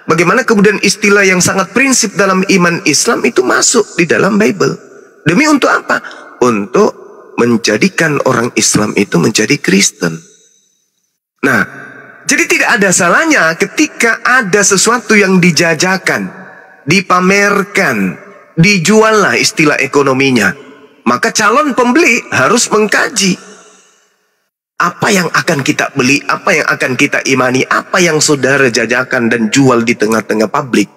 bagaimana kemudian istilah yang sangat prinsip dalam iman Islam itu masuk di dalam Bible. Demi untuk apa? Untuk menjadikan orang Islam itu menjadi Kristen. Nah, jadi tidak ada salahnya ketika ada sesuatu yang dijajakan, dipamerkan, dijual lah istilah ekonominya. Maka calon pembeli harus mengkaji apa yang akan kita beli, apa yang akan kita imani, apa yang saudara jajakan dan jual di tengah-tengah publik.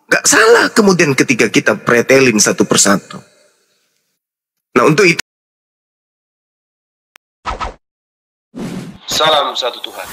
Gak salah kemudian ketika kita pretelin satu persatu. Nah, untuk itu, salam satu Tuhan.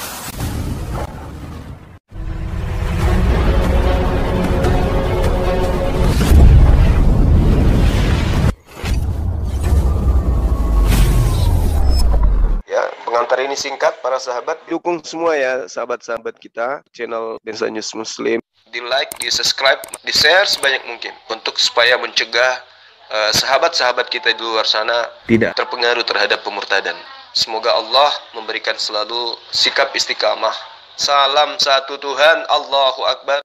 Ya, pengantar ini singkat para sahabat. Dukung semua ya sahabat-sahabat kita channel Densa News Muslim. Di like, di subscribe, di share sebanyak mungkin untuk supaya mencegah sahabat-sahabat kita di luar sana tidak terpengaruh terhadap pemurtadan. Semoga Allah memberikan selalu sikap istiqamah. Salam satu Tuhan, Allahu Akbar.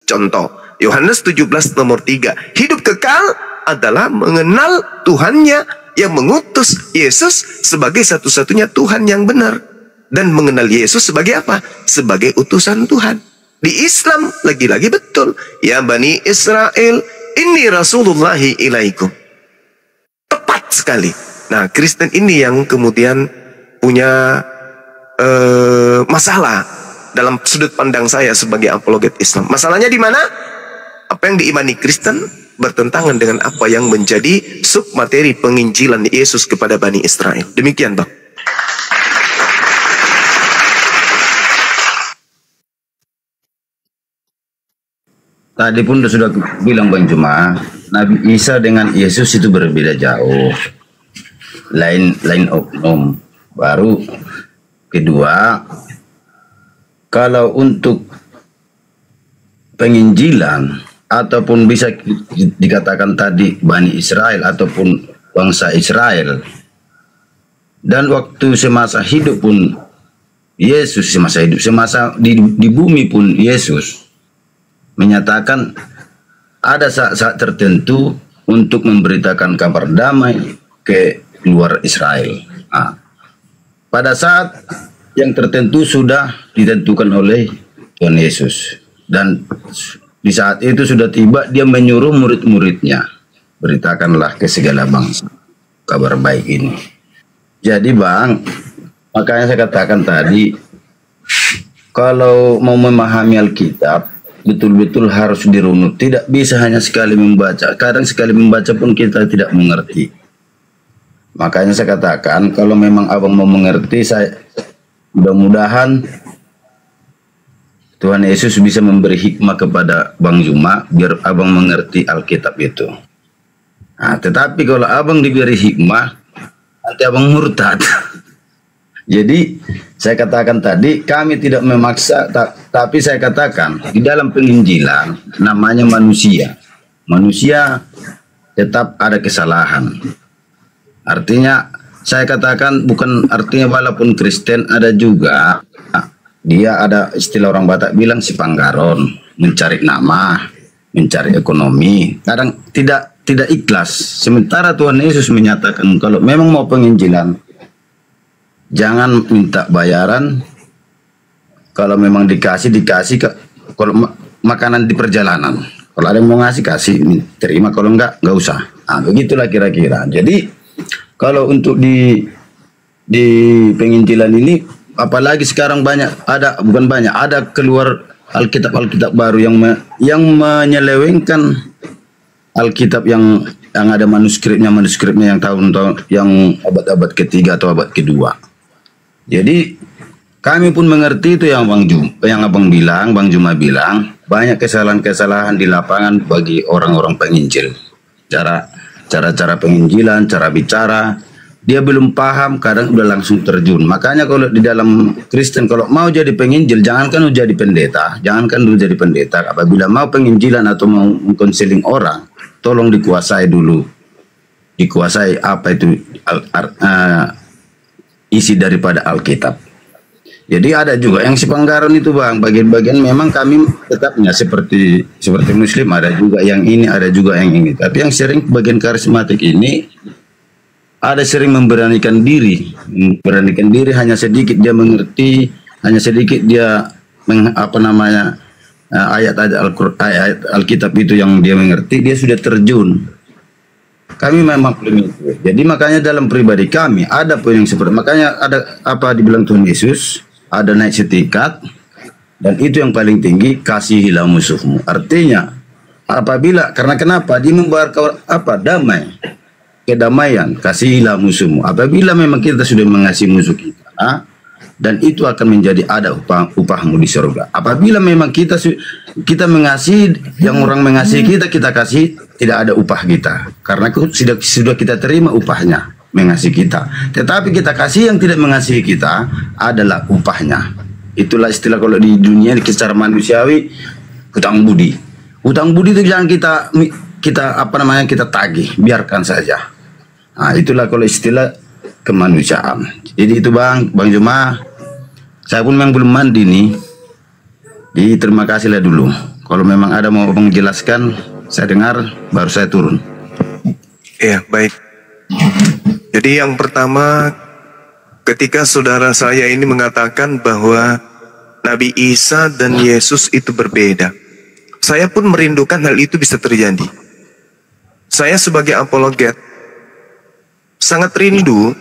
contoh, Yohanes 17 nomor 3. Hidup kekal adalah mengenal Tuhannya yang mengutus Yesus sebagai satu-satunya Tuhan yang benar. Dan mengenal Yesus sebagai apa? Sebagai utusan Tuhan. Di Islam lagi-lagi betul. Ya Bani Israel, inni Rasulullahi ilaikum. Tepat sekali. Nah, Kristen ini yang kemudian punya masalah dalam sudut pandang saya sebagai apologet Islam. Masalahnya di mana? Apa yang diimani Kristen bertentangan dengan apa yang menjadi submateri penginjilan Yesus kepada Bani Israel. Demikian, Bang. Tadi pun sudah bilang Bang Juma, Nabi Isa dengan Yesus itu berbeda jauh. Lain oknum. Baru kedua, kalau untuk penginjilan ataupun bisa dikatakan tadi Bani Israel ataupun bangsa Israel, dan waktu semasa hidup pun Yesus, semasa di bumi pun Yesus menyatakan ada saat-saat tertentu untuk memberitakan kabar damai ke luar Israel. Nah, pada saat yang tertentu sudah ditentukan oleh Tuhan Yesus, dan di saat itu sudah tiba, dia menyuruh murid-muridnya, beritakanlah ke segala bangsa kabar baik ini. Jadi Bang, makanya saya katakan tadi, kalau mau memahami Alkitab, betul-betul harus dirunut. Tidak bisa hanya sekali membaca. Kadang sekali membaca pun kita tidak mengerti. Makanya saya katakan, kalau memang abang mau mengerti, saya mudah-mudahan Tuhan Yesus bisa memberi hikmah kepada Bang Juma biar abang mengerti Alkitab itu. Nah, tetapi kalau abang diberi hikmah, nanti abang murtad. Jadi saya katakan tadi, kami tidak memaksa, tapi saya katakan di dalam penginjilan namanya manusia. Manusia tetap ada kesalahan. Artinya saya katakan bukan artinya walaupun Kristen ada juga. Dia ada istilah orang Batak bilang si panggaron, mencari nama, mencari ekonomi. Kadang tidak ikhlas. Sementara Tuhan Yesus menyatakan kalau memang mau penginjilan, jangan minta bayaran. Kalau memang dikasih. Kalau makanan di perjalanan, kalau ada yang mau ngasih kasih, terima. Kalau enggak usah. Nah, begitulah kira-kira. Jadi kalau untuk di penginjilan ini, apalagi sekarang ada keluar Alkitab baru yang menyelewengkan Alkitab yang ada manuskripnya yang tahun-tahun yang abad-abad ketiga atau abad kedua. Jadi kami pun mengerti itu yang Bang Juma bilang, banyak kesalahan-kesalahan di lapangan bagi orang-orang penginjil. Cara penginjilan, cara bicara, dia belum paham, kadang udah langsung terjun. Makanya kalau di dalam Kristen, kalau mau jadi penginjil, jangankan jadi pendeta, apabila mau penginjilan atau mau mengkonseling orang, tolong dikuasai dulu. Dikuasai apa itu isi daripada Alkitab. Jadi ada juga yang sepanggaran itu bang, bagian-bagian memang kami tetapnya seperti Muslim, ada juga yang ini, ada juga yang ini. Tapi yang sering bagian karismatik ini ada sering memberanikan diri hanya sedikit dia mengerti, hanya sedikit dia ayat Alkitab itu yang dia mengerti, dia sudah terjun. Kami memang belum itu. Jadi makanya dalam pribadi kami ada pun yang seperti, makanya ada apa dibilang Tuhan Yesus, ada naik setingkat, dan itu yang paling tinggi, kasihilah musuhmu. Artinya apabila, karena kenapa dia membawa damai, kedamaian, kasihilah musuhmu. Apabila memang kita sudah mengasihi musuh kita, dan itu akan menjadi ada upahmu di surga. Apabila memang kita mengasihi yang orang mengasihi kita, kita kasih, tidak ada upah kita, karena sudah kita terima upahnya mengasihi kita. Tetapi kita kasih yang tidak mengasihi kita adalah upahnya. Itulah istilah kalau di dunia secara manusiawi, hutang budi. Hutang budi itu jangan kita tagih, biarkan saja. Nah, itulah kalau istilah kemanusiaan. Jadi itu Bang Juma, saya pun memang belum mandi nih. Jadi terima kasihlah dulu. Kalau memang ada mau menjelaskan, saya dengar, baru saya turun. Ya, baik. Jadi yang pertama, ketika saudara saya ini mengatakan bahwa Nabi Isa dan Yesus itu berbeda, saya pun merindukan hal itu bisa terjadi. Saya sebagai apologet sangat rindu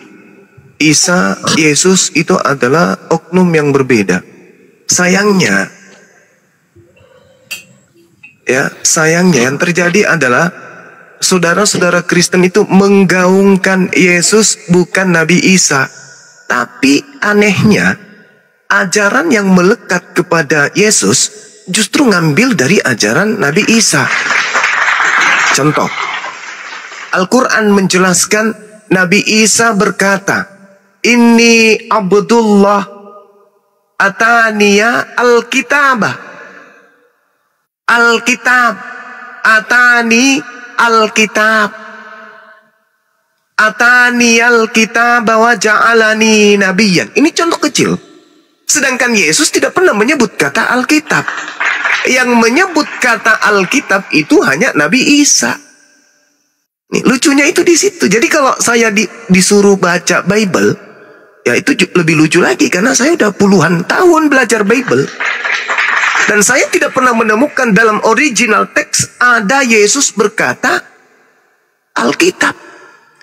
Isa, Yesus itu adalah oknum yang berbeda. Sayangnya yang terjadi adalah saudara-saudara Kristen itu menggaungkan Yesus bukan Nabi Isa. Tapi anehnya, ajaran yang melekat kepada Yesus justru ngambil dari ajaran Nabi Isa. Contoh, Al-Quran menjelaskan Nabi Isa berkata, "Inni Abdullah ataniya al-kitabah." Al-kitab, atani al-kitab, atani al-kitab wa ja'alani nabiyyan. Ini contoh kecil. Sedangkan Yesus tidak pernah menyebut kata Alkitab. Yang menyebut kata Alkitab itu hanya Nabi Isa. Nih, lucunya itu di situ. Jadi kalau saya disuruh baca Bible, ya itu lebih lucu lagi karena saya udah puluhan tahun belajar Bible. Dan saya tidak pernah menemukan dalam original teks ada Yesus berkata Alkitab.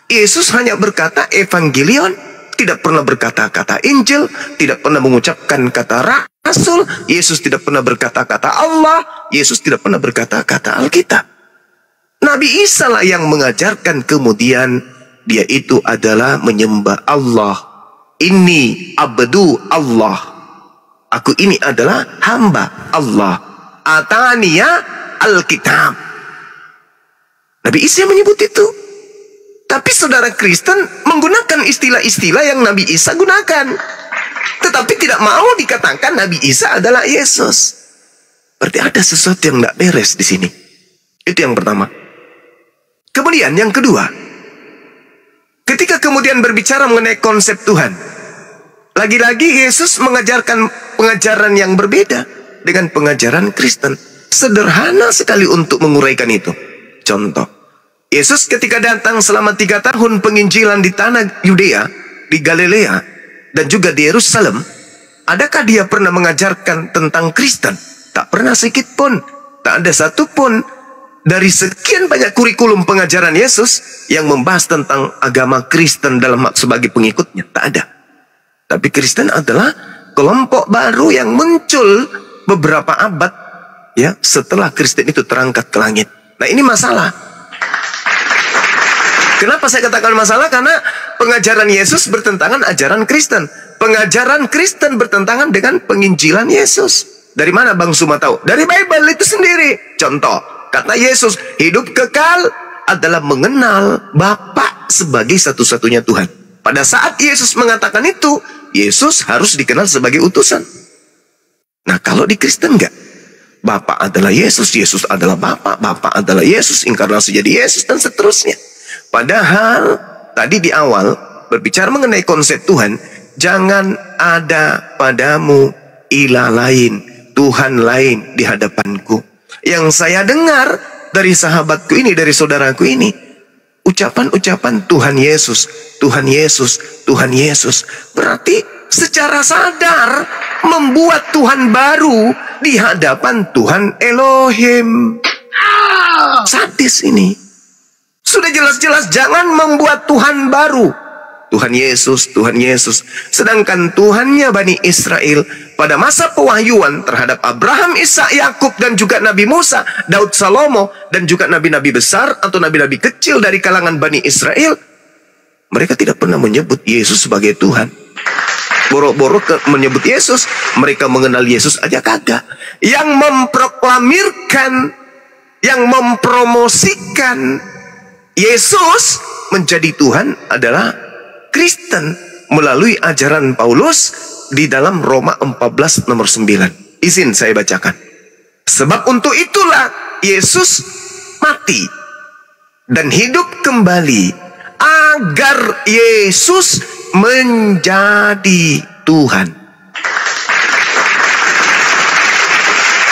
Yesus hanya berkata Evangelion, tidak pernah berkata kata Injil, tidak pernah mengucapkan kata Rasul. Yesus tidak pernah berkata kata Allah. Yesus tidak pernah berkata kata Alkitab. Nabi Isa lah yang mengajarkan, kemudian dia itu adalah menyembah Allah. Ini abdu Allah. Aku ini adalah hamba Allah. Ataniya Alkitab. Nabi Isa menyebut itu. Tapi saudara Kristen menggunakan istilah-istilah yang Nabi Isa gunakan. Tetapi tidak mau dikatakan Nabi Isa adalah Yesus. Berarti ada sesuatu yang tidak beres di sini. Itu yang pertama. Kemudian yang kedua, ketika kemudian berbicara mengenai konsep Tuhan, lagi-lagi Yesus mengajarkan pengajaran yang berbeda dengan pengajaran Kristen. Sederhana sekali untuk menguraikan itu. Contoh, Yesus ketika datang selama 3 tahun penginjilan di tanah Yudea, di Galilea, dan juga di Yerusalem, adakah dia pernah mengajarkan tentang Kristen? Tak pernah sedikit pun. Tak ada satu pun dari sekian banyak kurikulum pengajaran Yesus yang membahas tentang agama Kristen dalam sebagai pengikutnya. Tak ada. Tapi Kristen adalah kelompok baru yang muncul beberapa abad ya setelah Kristen itu terangkat ke langit. Nah, ini masalah. Kenapa saya katakan masalah? Karena pengajaran Yesus bertentangan ajaran Kristen. Pengajaran Kristen bertentangan dengan penginjilan Yesus. Dari mana Bang Suma tahu? Dari Bible itu sendiri. Contoh, kata Yesus, hidup kekal adalah mengenal Bapa sebagai satu-satunya Tuhan. Pada saat Yesus mengatakan itu, Yesus harus dikenal sebagai utusan. Nah, kalau di Kristen enggak. Bapa adalah Yesus, Yesus adalah Bapa, Bapa adalah Yesus, inkarnasi jadi Yesus, dan seterusnya. Padahal, tadi di awal, berbicara mengenai konsep Tuhan, jangan ada padamu ilah lain, Tuhan lain di hadapanku. Yang saya dengar dari sahabatku ini, dari saudaraku ini, ucapan-ucapan Tuhan Yesus, Tuhan Yesus, Tuhan Yesus. Berarti secara sadar membuat Tuhan baru di hadapan Tuhan Elohim. Sadis ini. Sudah jelas-jelas jangan membuat Tuhan baru. Tuhan Yesus, Tuhan Yesus. Sedangkan Tuhannya Bani Israel pada masa pewahyuan terhadap Abraham, Ishak, Yakub, dan juga Nabi Musa, Daud, Salomo, dan juga nabi-nabi besar atau nabi-nabi kecil dari kalangan Bani Israel, mereka tidak pernah menyebut Yesus sebagai Tuhan. Boro-boro menyebut Yesus, mereka mengenal Yesus aja kagak. Yang memproklamirkan, yang mempromosikan Yesus menjadi Tuhan adalah Kristen melalui ajaran Paulus di dalam Roma 14 nomor 9. Izin saya bacakan. Sebab untuk itulah Yesus mati dan hidup kembali agar Yesus menjadi Tuhan.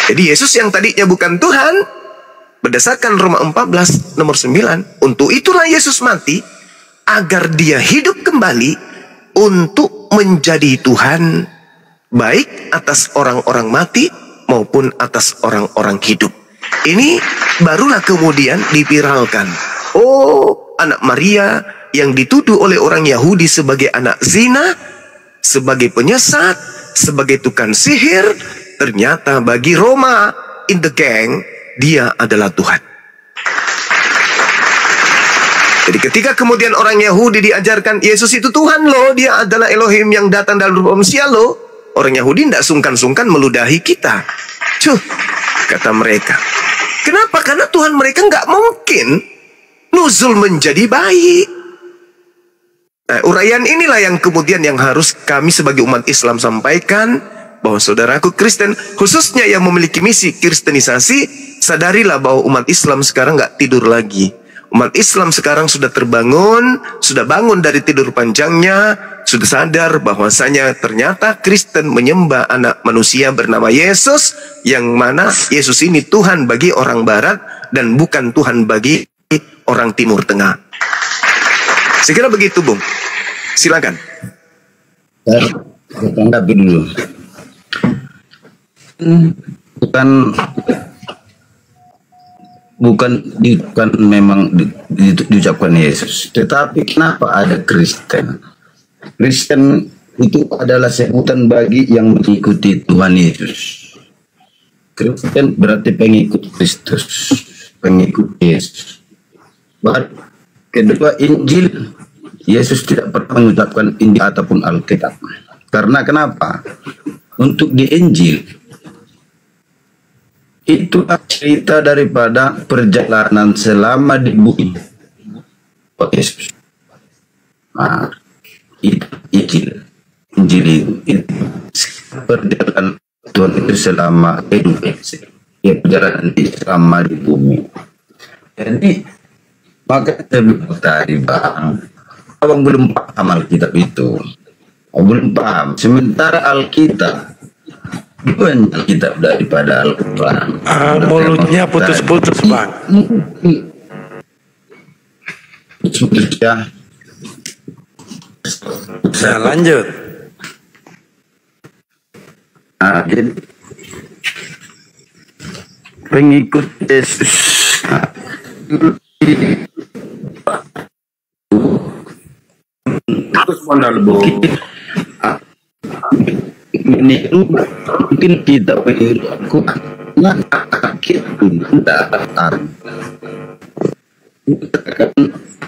Jadi Yesus yang tadinya bukan Tuhan, berdasarkan Roma 14 nomor 9, untuk itulah Yesus mati agar dia hidup kembali untuk menjadi Tuhan, baik atas orang-orang mati maupun atas orang-orang hidup. Ini barulah kemudian dipiralkan. Oh, anak Maria yang dituduh oleh orang Yahudi sebagai anak zina, sebagai penyesat, sebagai tukang sihir, ternyata bagi Roma in the gang, dia adalah Tuhan. Jadi ketika kemudian orang Yahudi diajarkan Yesus itu Tuhan loh, dia adalah Elohim yang datang dalam rupa manusia loh, orang Yahudi tidak sungkan-sungkan meludahi kita. Kata mereka. Kenapa? Karena Tuhan mereka nggak mungkin nuzul menjadi bayi. Nah, uraian inilah yang kemudian yang harus kami sebagai umat Islam sampaikan, bahwa saudaraku Kristen, khususnya yang memiliki misi kristenisasi, sadarilah bahwa umat Islam sekarang nggak tidur lagi. Umat Islam sekarang sudah terbangun, sudah bangun dari tidur panjangnya, sudah sadar bahwasanya ternyata Kristen menyembah anak manusia bernama Yesus, yang mana Yesus ini Tuhan bagi orang Barat dan bukan Tuhan bagi orang Timur Tengah. Sekira begitu, Bung. Silakan. Tanggapi dulu. Bukan memang diucapkan Yesus, tetapi kenapa ada Kristen? Kristen itu adalah sebutan bagi yang mengikuti Tuhan Yesus. Kristen berarti pengikut Kristus, pengikut Yesus. Kedua, Injil, Yesus tidak pernah mengucapkan Injil ataupun Alkitab. Karena kenapa? Untuk di Injil itu cerita daripada perjalanan selama di bumi Yesus. Nah, Injil itu perjalanan Tuhan itu selama hidup, ya perjalanan selama di bumi. Jadi maka saya bilang tadi, Bang, abang belum paham Alkitab itu, belum paham. Sementara Alkitab banyak kitab daripada Al-Quran. Mulutnya putus-putus, Bang. Putus ya. Nah, lanjut. Nah, jadi pengikut Yesus. Terus ini mungkin kita perilaku kita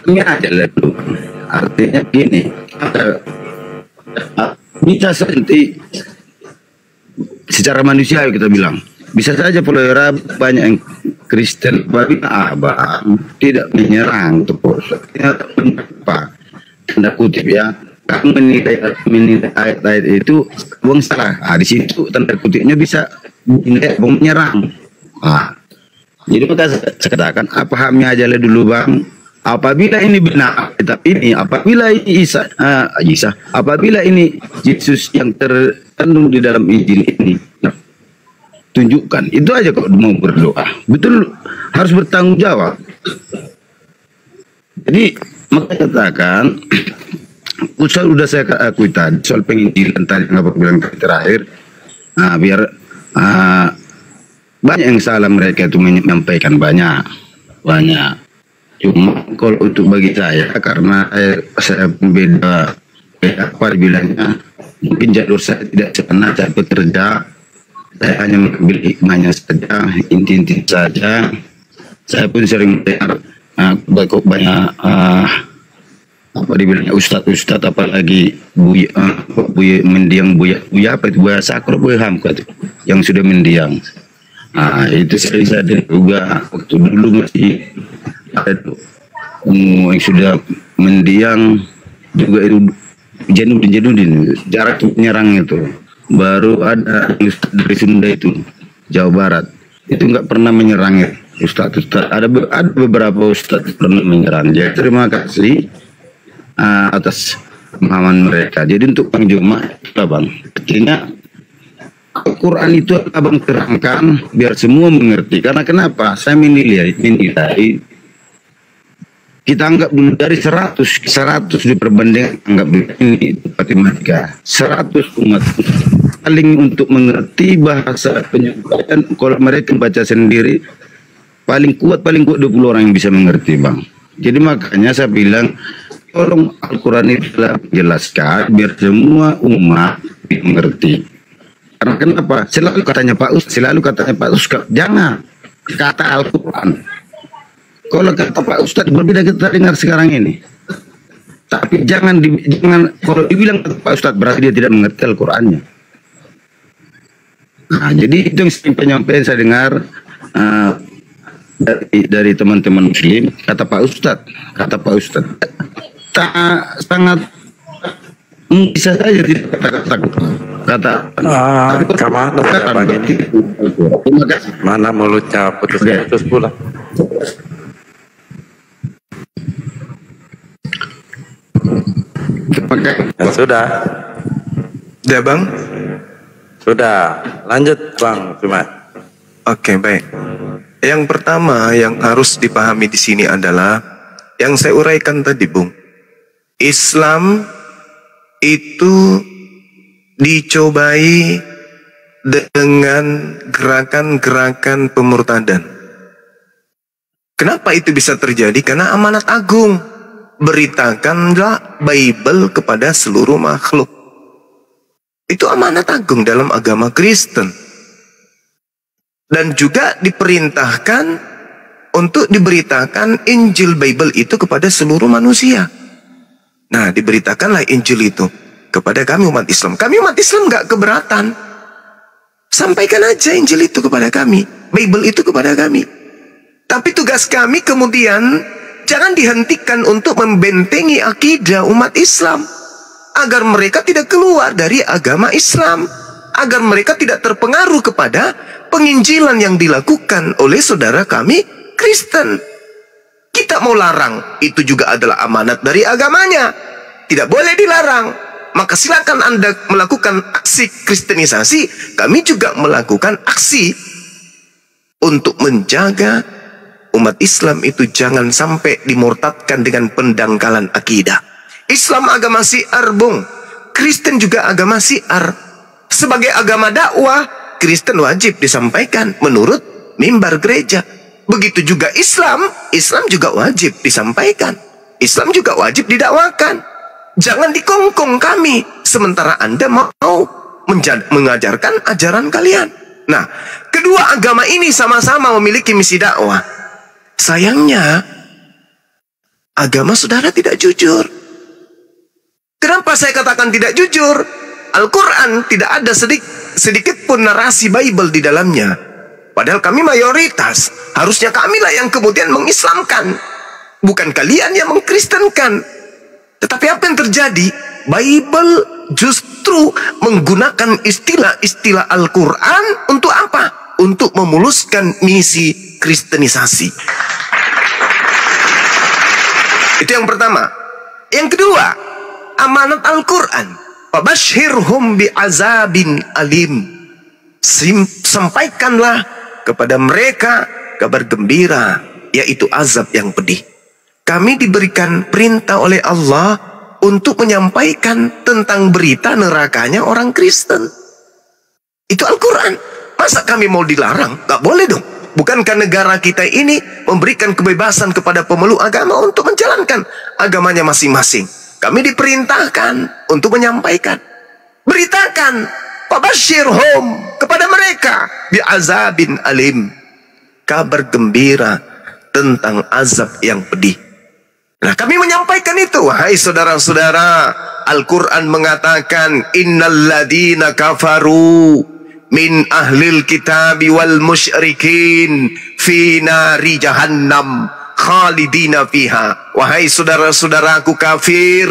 ini aja dulu. Artinya gini, bisa nanti secara manusia kita bilang bisa saja pelera banyak yang Kristen, tapi abang tidak menyerang tuh apa tanda kutip ya. Kamu menilai ayat-ayat itu buang salah. Di situ tanda kutipnya bisa menyerang. Jadi maka saya katakan, pahamnya aja dulu, Bang. Apabila ini benar Alkitab ini, apabila ini apabila ini Yesus yang terkandung di dalam Injil ini, nah, tunjukkan. Itu aja kok mau berdoa. Betul, harus bertanggung jawab. Jadi maka katakan, sudah saya akui tadi soal penginjilan tadi yang Bapak bilang terakhir, biar banyak yang salah mereka itu menyampaikan banyak. Cuma kalau untuk bagi saya, karena saya beda apa dibilangnya, mungkin jalur saya tidak sepenuhnya saya bekerja, saya hanya mengambil hikmahnya saja, inti-inti saja. Saya pun sering mendengar banyak apa dibilangnya ustadz, apalagi buya mendiang buya apa itu, buya sakro buya hamka itu yang sudah mendiang. Itu saya juga waktu dulu masih ada yang sudah mendiang juga itu Janudin jarak menyerang itu. Baru ada ustadz dari Sunda itu Jawa Barat itu nggak pernah menyerang ya. Ustadz ada beberapa ustadz pernah menyerang. Jadi terima kasih atas pemahaman mereka. Jadi untuk Bang Juma, Bang, artinya Al-Quran itu abang terangkan biar semua mengerti. Karena kenapa? Saya menilai kita anggap dulu dari 100 diperbandingkan, anggap ini matematika 100 umat paling untuk mengerti bahasa penyampaian. Kalau mereka baca sendiri paling kuat 20 orang yang bisa mengerti, Bang. Jadi makanya saya bilang tolong Al-Quran itu jelaskan biar semua umat mengerti. Karena kenapa? Selalu katanya Pak Ustadz, jangan kata Al-Quran. Kalau kata Pak Ustadz berbeda kita dengar sekarang ini. Tapi jangan kalau dibilang Pak Ustadz berarti dia tidak mengerti Al-Qurannya. Nah, jadi itu yang penyampaian saya dengar dari teman-teman Muslim. Kata Pak Ustadz sangat bisa saja tidak kata mana mulutnya putus pula. Ya, sudah. Ya Bang. Sudah. Lanjut Bang Cuma. Oke, baik. Yang pertama yang harus dipahami di sini adalah yang saya uraikan tadi, Bung. Islam itu dicobai dengan gerakan-gerakan pemurtadan. Kenapa itu bisa terjadi? Karena amanat agung. Beritakanlah Bible kepada seluruh makhluk. Itu amanat agung dalam agama Kristen. Dan juga diperintahkan untuk diberitakan Injil Bible itu kepada seluruh manusia. Nah, diberitakanlah Injil itu kepada kami umat Islam. Kami umat Islam gak keberatan. Sampaikan aja Injil itu kepada kami, Bible itu kepada kami. Tapi tugas kami kemudian jangan dihentikan untuk membentengi akidah umat Islam, agar mereka tidak keluar dari agama Islam, agar mereka tidak terpengaruh kepada penginjilan yang dilakukan oleh saudara kami Kristen. Kita mau larang, itu juga adalah amanat dari agamanya, tidak boleh dilarang. Maka silakan Anda melakukan aksi kristenisasi, kami juga melakukan aksi untuk menjaga umat Islam itu jangan sampai dimurtadkan dengan pendangkalan akidah. Islam agama syiar, Bung. Kristen juga agama syiar. Sebagai agama dakwah, Kristen wajib disampaikan menurut mimbar gereja. Begitu juga Islam juga wajib disampaikan. Islam juga wajib didakwakan. Jangan dikongkong kami, sementara Anda mau mengajarkan ajaran kalian. Nah, kedua agama ini sama-sama memiliki misi dakwah. Sayangnya, agama saudara tidak jujur. Kenapa saya katakan tidak jujur? Al-Quran tidak ada sedikit pun narasi Bible di dalamnya. Padahal kami mayoritas. Harusnya kamilah yang kemudian mengislamkan, bukan kalian yang mengkristenkan. Tetapi apa yang terjadi? Bible justru menggunakan istilah-istilah Al-Quran untuk apa? Untuk memuluskan misi kristenisasi. Itu yang pertama. Yang kedua, amanat Al-Quran. Fabashhirhum bi'azabin alim. Sampaikanlah kepada mereka kabar gembira, yaitu azab yang pedih. Kami diberikan perintah oleh Allah untuk menyampaikan tentang berita nerakanya orang Kristen. Itu Al-Quran. Masa kami mau dilarang? Gak boleh dong. Bukankah negara kita ini memberikan kebebasan kepada pemeluk agama untuk menjalankan agamanya masing-masing? Kami diperintahkan untuk menyampaikan. Beritakan, fabashshirhum, kepada mereka bi'azabin alim, kabar gembira tentang azab yang pedih. Nah, kami menyampaikan itu. Hai saudara-saudara, Al-Quran mengatakan, innalladzina kafaru min ahlil kitabi wal musyrikin fi nari jahannam khalidina fiha. Wahai saudara-saudaraku kafir,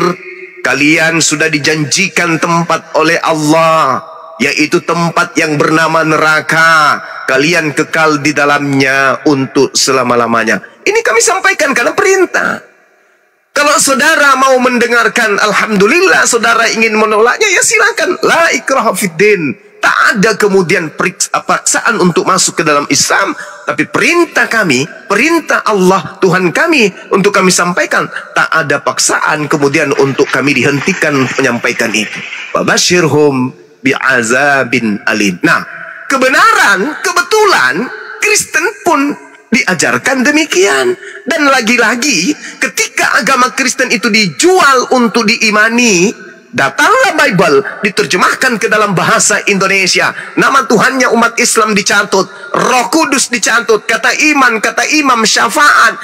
kalian sudah dijanjikan tempat oleh Allah, yaitu tempat yang bernama neraka. Kalian kekal di dalamnya untuk selama-lamanya. Ini kami sampaikan karena perintah. Kalau saudara mau mendengarkan, alhamdulillah. Saudara ingin menolaknya, ya silakan. La ikraha fiddin. Tak ada kemudian paksaan untuk masuk ke dalam Islam. Tapi perintah kami, perintah Allah Tuhan kami untuk kami sampaikan. Tak ada paksaan kemudian untuk kami dihentikan menyampaikan itu. Fabashshirhum bi'azabin alim. Nah, kebetulan Kristen pun diajarkan demikian. Dan lagi-lagi ketika agama Kristen itu dijual untuk diimani, datanglah Bible, diterjemahkan ke dalam bahasa Indonesia. Nama Tuhannya umat Islam dicatut, Roh Kudus dicatut, kata iman, kata imam, syafaat,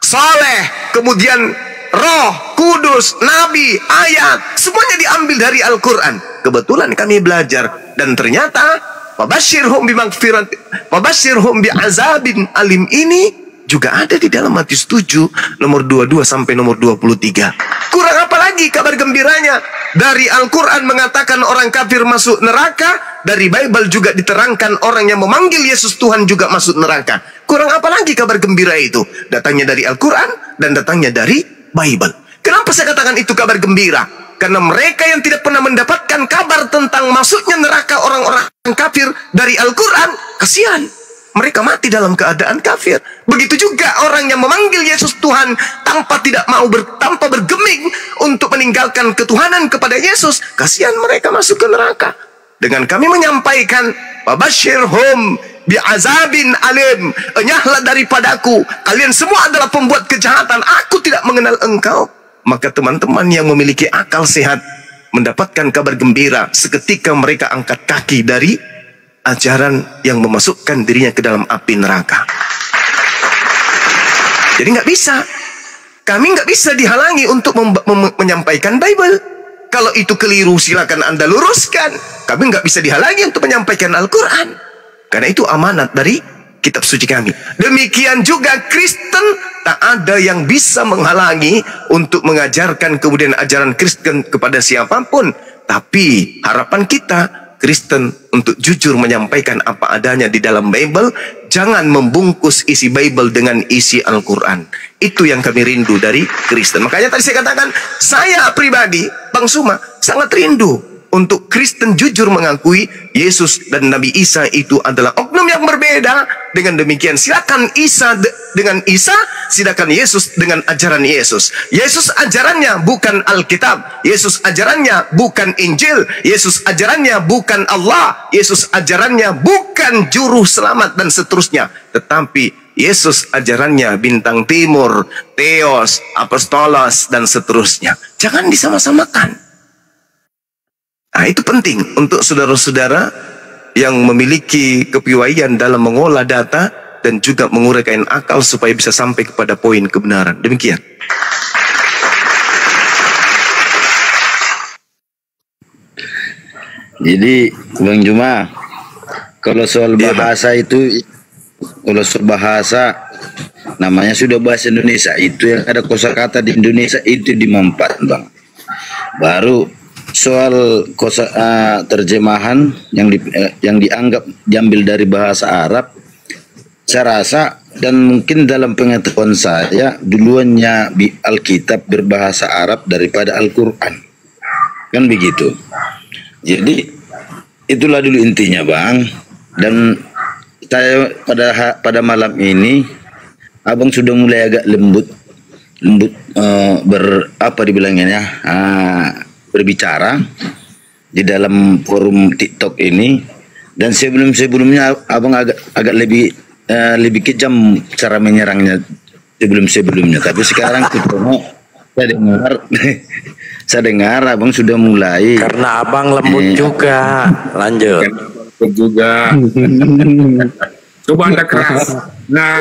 soleh, kemudian Roh Kudus, Nabi, ayat, semuanya diambil dari Al-Quran. Kebetulan kami belajar, dan ternyata fabashshirhum bimaghfirat, fabashshirhum bi'azabin alim ini juga ada di dalam Matius 7 nomor 22 sampai nomor 23. Kurang apa lagi kabar gembiranya? Dari Al-Quran mengatakan orang kafir masuk neraka, dari Bible juga diterangkan orang yang memanggil Yesus Tuhan juga masuk neraka. Kurang apa lagi kabar gembira itu? Datangnya dari Al-Quran dan datangnya dari Bible. Kenapa saya katakan itu kabar gembira? Karena mereka yang tidak pernah mendapatkan kabar tentang masuknya neraka orang-orang kafir dari Al-Quran, kasihan. Mereka mati dalam keadaan kafir. Begitu juga orang yang memanggil Yesus Tuhan tanpa tanpa bergeming untuk meninggalkan ketuhanan kepada Yesus, kasihan mereka masuk ke neraka. Dengan kami menyampaikan, fabashshirhum bi'azabin alim, enyahlah daripadaku, kalian semua adalah pembuat kejahatan, aku tidak mengenal engkau. Maka teman-teman yang memiliki akal sehat mendapatkan kabar gembira seketika mereka angkat kaki dari ajaran yang memasukkan dirinya ke dalam api neraka. Jadi nggak bisa. Kami nggak bisa dihalangi untuk menyampaikan Bible. Kalau itu keliru silakan Anda luruskan. Kami nggak bisa dihalangi untuk menyampaikan Al-Quran. Karena itu amanat dari kitab suci kami. Demikian juga Kristen, tak ada yang bisa menghalangi untuk mengajarkan kemudian ajaran Kristen kepada siapapun. Tapi harapan kita Kristen untuk jujur menyampaikan apa adanya di dalam Bible. Jangan membungkus isi Bible dengan isi Al-Quran. Itu yang kami rindu dari Kristen. Makanya tadi saya katakan, saya pribadi, Bang Suma, sangat rindu untuk Kristen jujur mengakui Yesus dan Nabi Isa itu adalah oknum yang berbeda. Dengan demikian silakan Isa dengan Isa, silakan Yesus dengan ajaran Yesus. Yesus ajarannya bukan Alkitab, Yesus ajarannya bukan Injil, Yesus ajarannya bukan Allah, Yesus ajarannya bukan juru selamat dan seterusnya. Tetapi Yesus ajarannya bintang timur, Theos, Apostolos dan seterusnya. Jangan disama-samakan. Nah, itu penting untuk saudara-saudara yang memiliki kepiawaian dalam mengolah data dan juga menguraikan akal supaya bisa sampai kepada poin kebenaran. Demikian. Jadi, Bang Juma, kalau soal bahasa itu, kalau soal bahasa, namanya sudah bahasa Indonesia. Itu yang ada kosakata di Indonesia itu dimanfaat, Bang. Baru soal terjemahan yang dianggap diambil dari bahasa Arab, saya rasa dan mungkin dalam pengetahuan saya duluannya Alkitab berbahasa Arab daripada Al-Quran, kan begitu. Jadi itulah dulu intinya, Bang. Dan saya pada malam ini Abang sudah mulai agak lembut berbicara di dalam forum TikTok ini. Dan sebelumnya Abang agak lebih kejam cara menyerangnya sebelumnya. Tapi sekarang saya dengar Abang sudah mulai. Karena Abang lembut juga. Lanjut. Juga. Coba Anda keras. Nah.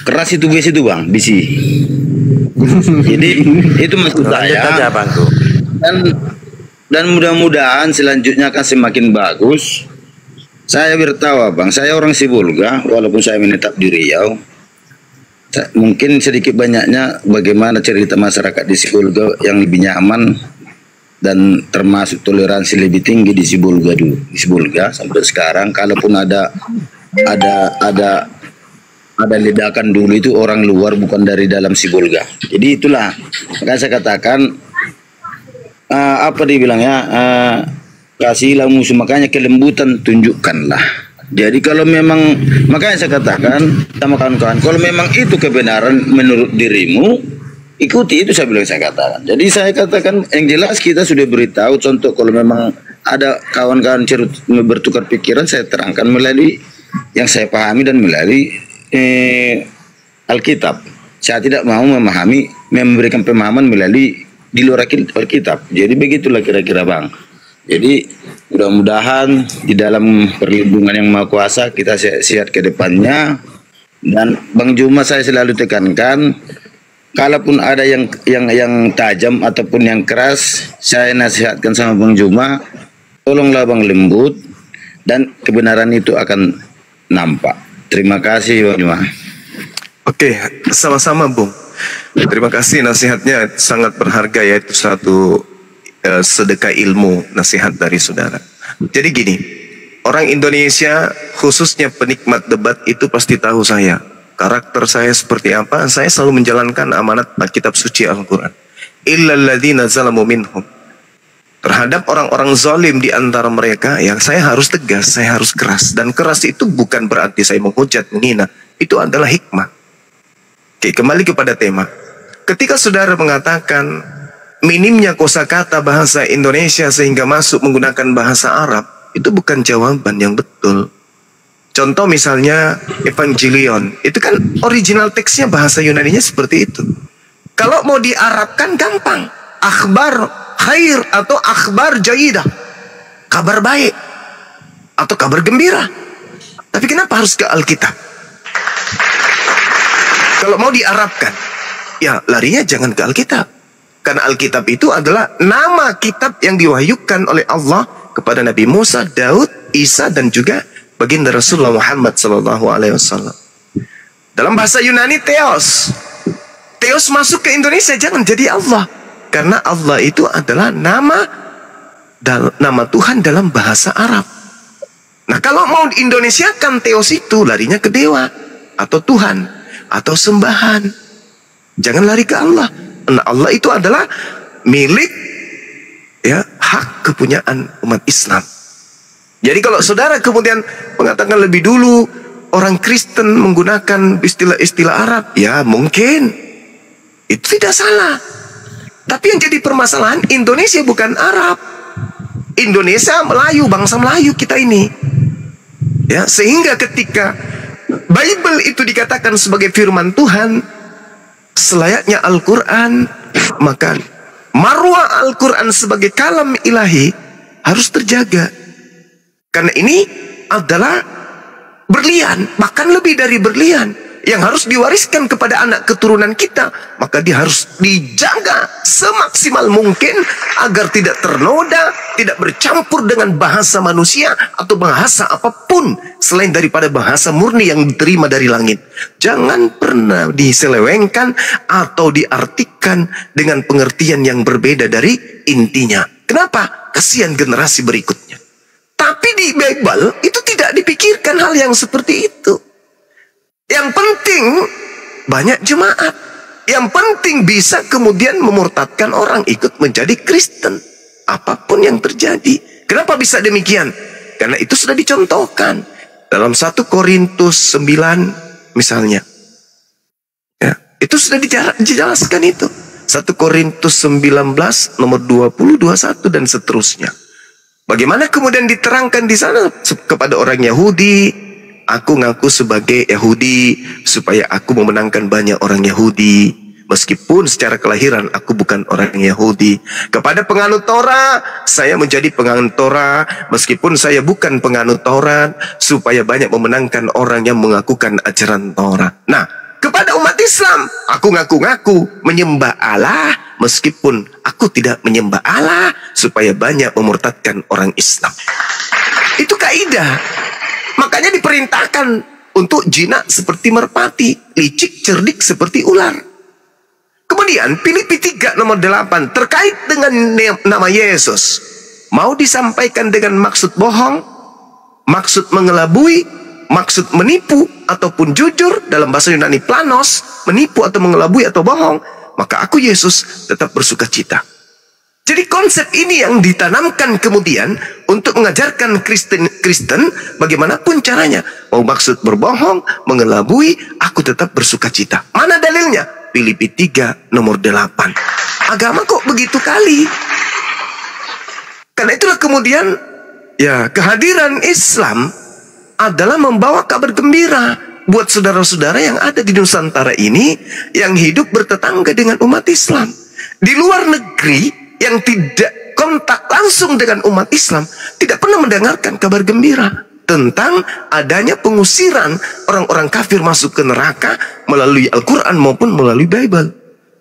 Keras itu biasa itu, Bang, bisi. Jadi itu maksud Lanjut saya. aja, Bangku. Dan mudah-mudahan selanjutnya akan semakin bagus. Saya bertawa, Bang. Saya orang Sibolga, walaupun saya menetap di Riau. Mungkin sedikit banyaknya bagaimana cerita masyarakat di Sibolga yang lebih nyaman dan termasuk toleransi lebih tinggi di Sibolga dulu. Di Sibolga sampai sekarang, kalaupun ada ledakan dulu itu orang luar, bukan dari dalam Sibolga. Jadi itulah, maka saya katakan kasihlah musuh, makanya kelembutan tunjukkanlah. Jadi kalau memang, makanya saya katakan sama kawan-kawan, kalau memang itu kebenaran menurut dirimu, ikuti. Itu saya katakan. Jadi saya katakan yang jelas kita sudah beritahu. Contoh kalau memang ada kawan-kawan bertukar pikiran, saya terangkan melalui yang saya pahami dan melalui Alkitab. Saya tidak mau memberikan pemahaman melalui di luar Alkitab. Jadi begitulah kira-kira, Bang. Jadi mudah-mudahan di dalam perlindungan yang Maha Kuasa kita sehat ke depannya. Dan Bang Juma saya selalu tekankan, kalaupun ada yang tajam ataupun yang keras, saya nasihatkan sama Bang Juma, tolonglah Bang lembut dan kebenaran itu akan nampak. Terima kasih, Bang Juma. Oke, sama-sama, Bung. Terima kasih, nasihatnya sangat berharga, yaitu satu sedekah ilmu, nasihat dari saudara. Jadi gini, orang Indonesia khususnya penikmat debat itu pasti tahu saya. Karakter saya seperti apa, saya selalu menjalankan amanat kitab suci Al-Quran. Illal ladzina zalamu minhum. Terhadap orang-orang zalim di antara mereka, yang saya harus tegas, saya harus keras. Dan keras itu bukan berarti saya menghujat, menghina. Itu adalah hikmah. Oke, kembali kepada tema. Ketika saudara mengatakan minimnya kosakata bahasa Indonesia sehingga masuk menggunakan bahasa Arab, itu bukan jawaban yang betul. Contoh misalnya Evangelion, itu kan original teksnya bahasa Yunaninya seperti itu. Kalau mau diarabkan gampang, akhbar khair atau akhbar jayidah, kabar baik atau kabar gembira. Tapi kenapa harus ke Alkitab? Kalau mau diarabkan, ya larinya jangan ke Alkitab. Karena Alkitab itu adalah nama kitab yang diwahyukan oleh Allah kepada Nabi Musa, Daud, Isa, dan juga baginda Rasulullah Muhammad SAW. Dalam bahasa Yunani, Theos. Theos masuk ke Indonesia, jangan jadi Allah. Karena Allah itu adalah nama Tuhan dalam bahasa Arab. Nah, kalau mau Indonesiakan Theos itu, larinya ke dewa, atau Tuhan, atau sembahan. Jangan lari ke Allah. Nah, Allah itu adalah milik, ya, hak kepunyaan umat Islam. Jadi kalau saudara kemudian mengatakan lebih dulu orang Kristen menggunakan istilah-istilah Arab, ya mungkin itu tidak salah. Tapi yang jadi permasalahan, Indonesia bukan Arab. Indonesia Melayu, bangsa Melayu kita ini. Ya, sehingga ketika Bible itu dikatakan sebagai firman Tuhan, selayaknya Al-Quran, maka marwah Al-Quran sebagai kalam ilahi harus terjaga. Karena ini adalah berlian, bahkan lebih dari berlian, yang harus diwariskan kepada anak keturunan kita. Maka dia harus dijaga semaksimal mungkin agar tidak ternoda, tidak bercampur dengan bahasa manusia atau bahasa apapun selain daripada bahasa murni yang diterima dari langit. Jangan pernah diselewengkan atau diartikan dengan pengertian yang berbeda dari intinya. Kenapa? Kasihan generasi berikutnya. Tapi di di Bible itu tidak dipikirkan hal yang seperti itu. Yang penting banyak jemaat. Yang penting bisa kemudian memurtadkan orang ikut menjadi Kristen. Apapun yang terjadi. Kenapa bisa demikian? Karena itu sudah dicontohkan dalam 1 Korintus 9 misalnya. Ya, itu sudah dijelaskan itu. 1 Korintus 19 nomor 20, 21 dan seterusnya. Bagaimana kemudian diterangkan di sana kepada orang Yahudi, aku ngaku sebagai Yahudi supaya aku memenangkan banyak orang Yahudi, meskipun secara kelahiran aku bukan orang Yahudi. Kepada penganut Torah, saya menjadi penganut Torah meskipun saya bukan penganut Torah, supaya banyak memenangkan orang yang mengakukan ajaran Torah. Nah, kepada umat Islam, aku ngaku-ngaku menyembah Allah meskipun aku tidak menyembah Allah, supaya banyak memurtadkan orang Islam. Itu kaidah. Makanya diperintahkan untuk jinak seperti merpati, licik cerdik seperti ular. Kemudian Filipi 3 nomor 8 terkait dengan nama Yesus. Mau disampaikan dengan maksud bohong, maksud mengelabui, maksud menipu ataupun jujur, dalam bahasa Yunani planos, menipu atau mengelabui atau bohong, maka aku Yesus tetap bersuka cita. Jadi konsep ini yang ditanamkan kemudian untuk mengajarkan Kristen bagaimanapun caranya. Mau maksud berbohong, mengelabui, aku tetap bersuka cita. Mana dalilnya? Filipi 3 nomor 8. Agama kok begitu kali? Karena itulah kemudian ya kehadiran Islam adalah membawa kabar gembira buat saudara-saudara yang ada di Nusantara ini yang hidup bertetangga dengan umat Islam. Di luar negeri yang tidak kontak langsung dengan umat Islam tidak pernah mendengarkan kabar gembira tentang adanya pengusiran orang-orang kafir masuk ke neraka melalui Al-Quran maupun melalui Bible.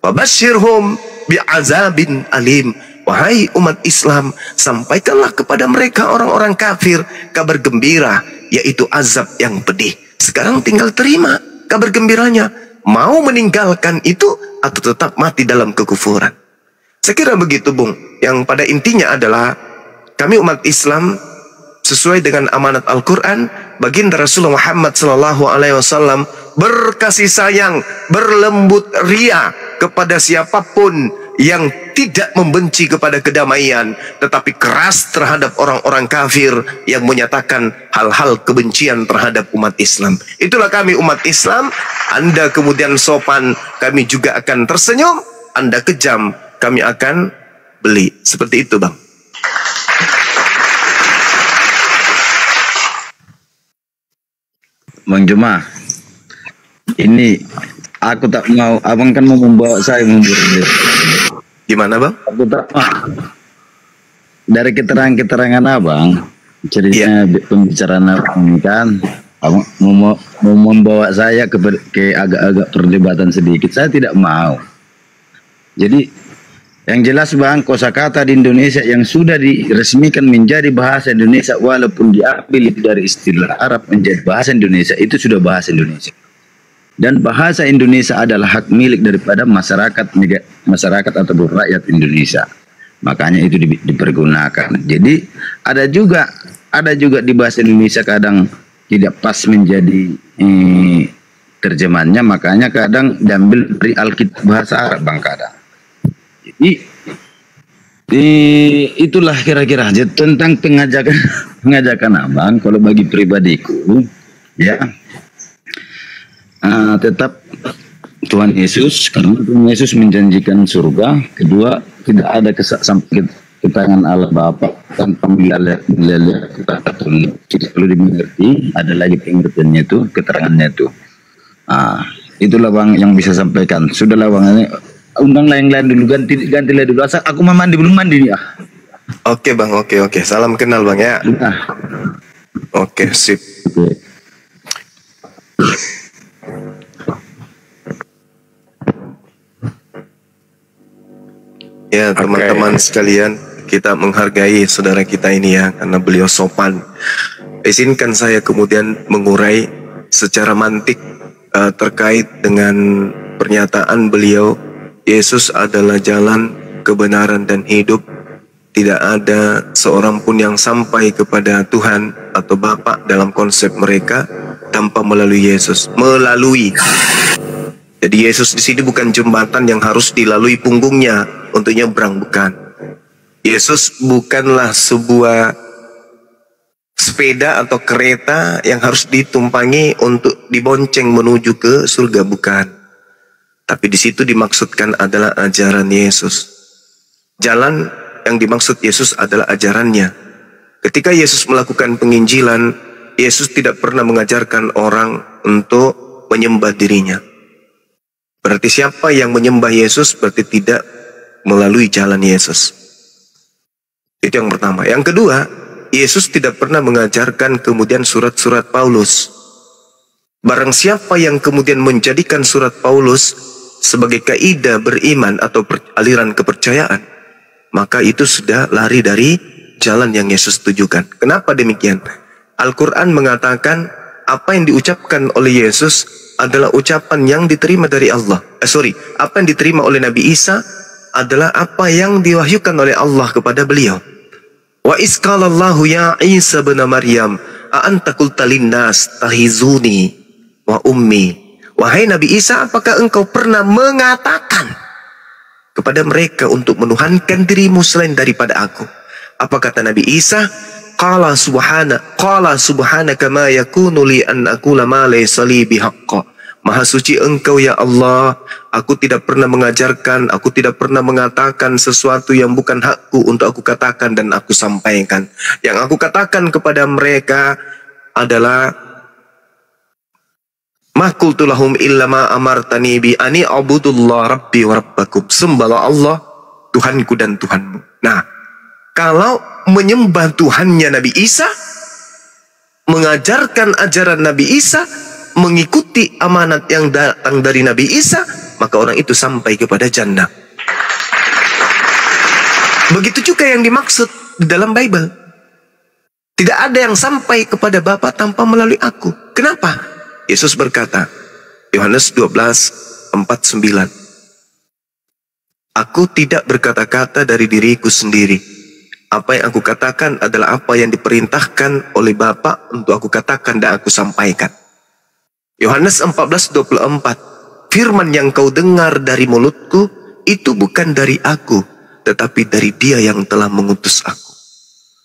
Wabashirhum bi'azabin alim. Wahai umat Islam, sampaikanlah kepada mereka orang-orang kafir kabar gembira, yaitu azab yang pedih. Sekarang tinggal terima kabar gembiranya. Mau meninggalkan itu atau tetap mati dalam kekufuran. Saya kira begitu, Bung. Yang pada intinya adalah kami umat Islam sesuai dengan amanat Al-Quran, baginda Rasulullah Muhammad SAW berkasih sayang, berlembut ria kepada siapapun yang tidak membenci kepada kedamaian, tetapi keras terhadap orang-orang kafir yang menyatakan hal-hal kebencian terhadap umat Islam. Itulah kami umat Islam. Anda kemudian sopan, kami juga akan tersenyum. Anda kejam, kami akan beli. Seperti itu, Bang. Bang Juma, ini aku tak mau, abang kan mau membawa saya membuat. Gimana, Bang? Aku tak dari keterangan abang, ceritanya pembicaraan abang kan, abang mau membawa saya ke agak-agak perdebatan sedikit. Saya tidak mau. Jadi yang jelas, Bang, kosakata di Indonesia yang sudah diresmikan menjadi bahasa Indonesia walaupun diambil dari istilah Arab menjadi bahasa Indonesia, itu sudah bahasa Indonesia. Dan bahasa Indonesia adalah hak milik daripada masyarakat atau rakyat Indonesia. Makanya itu dipergunakan. Jadi ada juga di bahasa Indonesia kadang tidak pas menjadi terjemahannya, makanya kadang diambil dari Alkitab bahasa Arab, Bang, kadang. Jadi itulah kira-kira tentang pengajakan abang. Kalau bagi pribadiku, ya tetap Tuhan Yesus, karena Tuhan Yesus menjanjikan surga. Kedua, tidak ada sampai ke tangan Allah Bapa tanpa melihat kita perlu dimengerti. Ada lagi pengertiannya itu, keterangannya itu. Itulah, Bang, yang bisa sampaikan. Sudahlah, Bang, undanglah yang lain dulu, gantilah dulu. Asal aku mau mandi, belum mandi nih. Oke, Bang, oke. Salam kenal, Bang, ya. Oke, sip. Oke. Ya, teman-teman sekalian, kita menghargai saudara kita ini ya, karena beliau sopan. Izinkan saya kemudian mengurai secara mantik terkait dengan pernyataan beliau, Yesus adalah jalan, kebenaran, dan hidup. Tidak ada seorang pun yang sampai kepada Tuhan atau Bapa dalam konsep mereka tanpa melalui Yesus. Melalui. Jadi Yesus di sini bukan jembatan yang harus dilalui punggungnya untuk nyebrang, bukan. Yesus bukanlah sebuah sepeda atau kereta yang harus ditumpangi untuk dibonceng menuju ke surga, bukan. Tapi di situ dimaksudkan adalah ajaran Yesus. Jalan yang dimaksud Yesus adalah ajarannya. Ketika Yesus melakukan penginjilan, Yesus tidak pernah mengajarkan orang untuk menyembah dirinya. Berarti siapa yang menyembah Yesus berarti tidak melalui jalan Yesus. Itu yang pertama. Yang kedua, Yesus tidak pernah mengajarkan kemudian surat-surat Paulus. Barang siapa yang kemudian menjadikan surat Paulus sebagai kaidah beriman atau aliran kepercayaan, maka itu sudah lari dari jalan yang Yesus tujukan. Kenapa demikian? Al-Quran mengatakan apa yang diucapkan oleh Yesus adalah ucapan yang diterima dari Allah. Apa yang diterima oleh Nabi Isa adalah apa yang diwahyukan oleh Allah kepada beliau. Wa isqalallahu ya Isa bin Maryam a anta qulta linnas tahizuni wa ummi. Wahai Nabi Isa, apakah engkau pernah mengatakan kepada mereka untuk menuhankan dirimu selain daripada aku? Apa kata Nabi Isa? Qala subhanaka ma yakunu li an aqula ma laysa li bihaqqa. Maha suci engkau ya Allah, aku tidak pernah mengajarkan, aku tidak pernah mengatakan sesuatu yang bukan hakku untuk aku katakan dan aku sampaikan. Yang aku katakan kepada mereka adalah ma qultu lahum illa ma amartani bi ani abudullah rabbi wa rabbakum. Sembahlah Allah, Tuhanku dan Tuhanmu. Nah, kalau menyembah Tuhannya Nabi Isa, mengajarkan ajaran Nabi Isa, mengikuti amanat yang datang dari Nabi Isa, maka orang itu sampai kepada jannah. Begitu juga yang dimaksud di dalam Bible. Tidak ada yang sampai kepada Bapa tanpa melalui aku. Kenapa? Yesus berkata, Yohanes 12:49, aku tidak berkata-kata dari diriku sendiri. Apa yang aku katakan adalah apa yang diperintahkan oleh Bapa untuk aku katakan dan aku sampaikan. Yohanes 14:24, firman yang kau dengar dari mulutku itu bukan dari aku, tetapi dari Dia yang telah mengutus aku.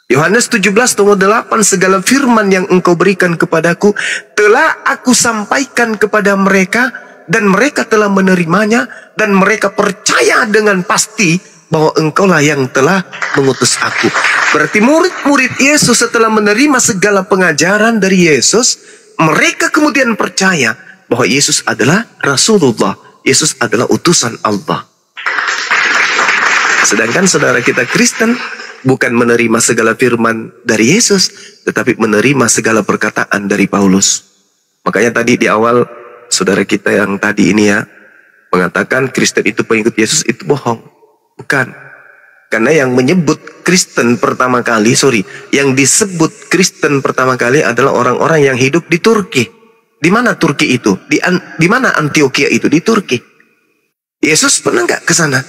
Yohanes 17:8, segala firman yang engkau berikan kepadaku telah aku sampaikan kepada mereka, dan mereka telah menerimanya, dan mereka percaya dengan pasti bahwa engkaulah yang telah mengutus aku. Berarti murid-murid Yesus setelah menerima segala pengajaran dari Yesus, mereka kemudian percaya bahwa Yesus adalah Rasulullah, Yesus adalah utusan Allah. Sedangkan saudara kita Kristen bukan menerima segala firman dari Yesus, tetapi menerima segala perkataan dari Paulus. Makanya tadi di awal saudara kita yang tadi ini ya mengatakan Kristen itu pengikut Yesus, itu bohong. Bukan. Karena yang menyebut Kristen pertama kali, yang disebut Kristen pertama kali adalah orang-orang yang hidup di Turki. Di mana Turki itu? Di mana Antioquia itu? Di Turki. Yesus pernah nggak ke sana?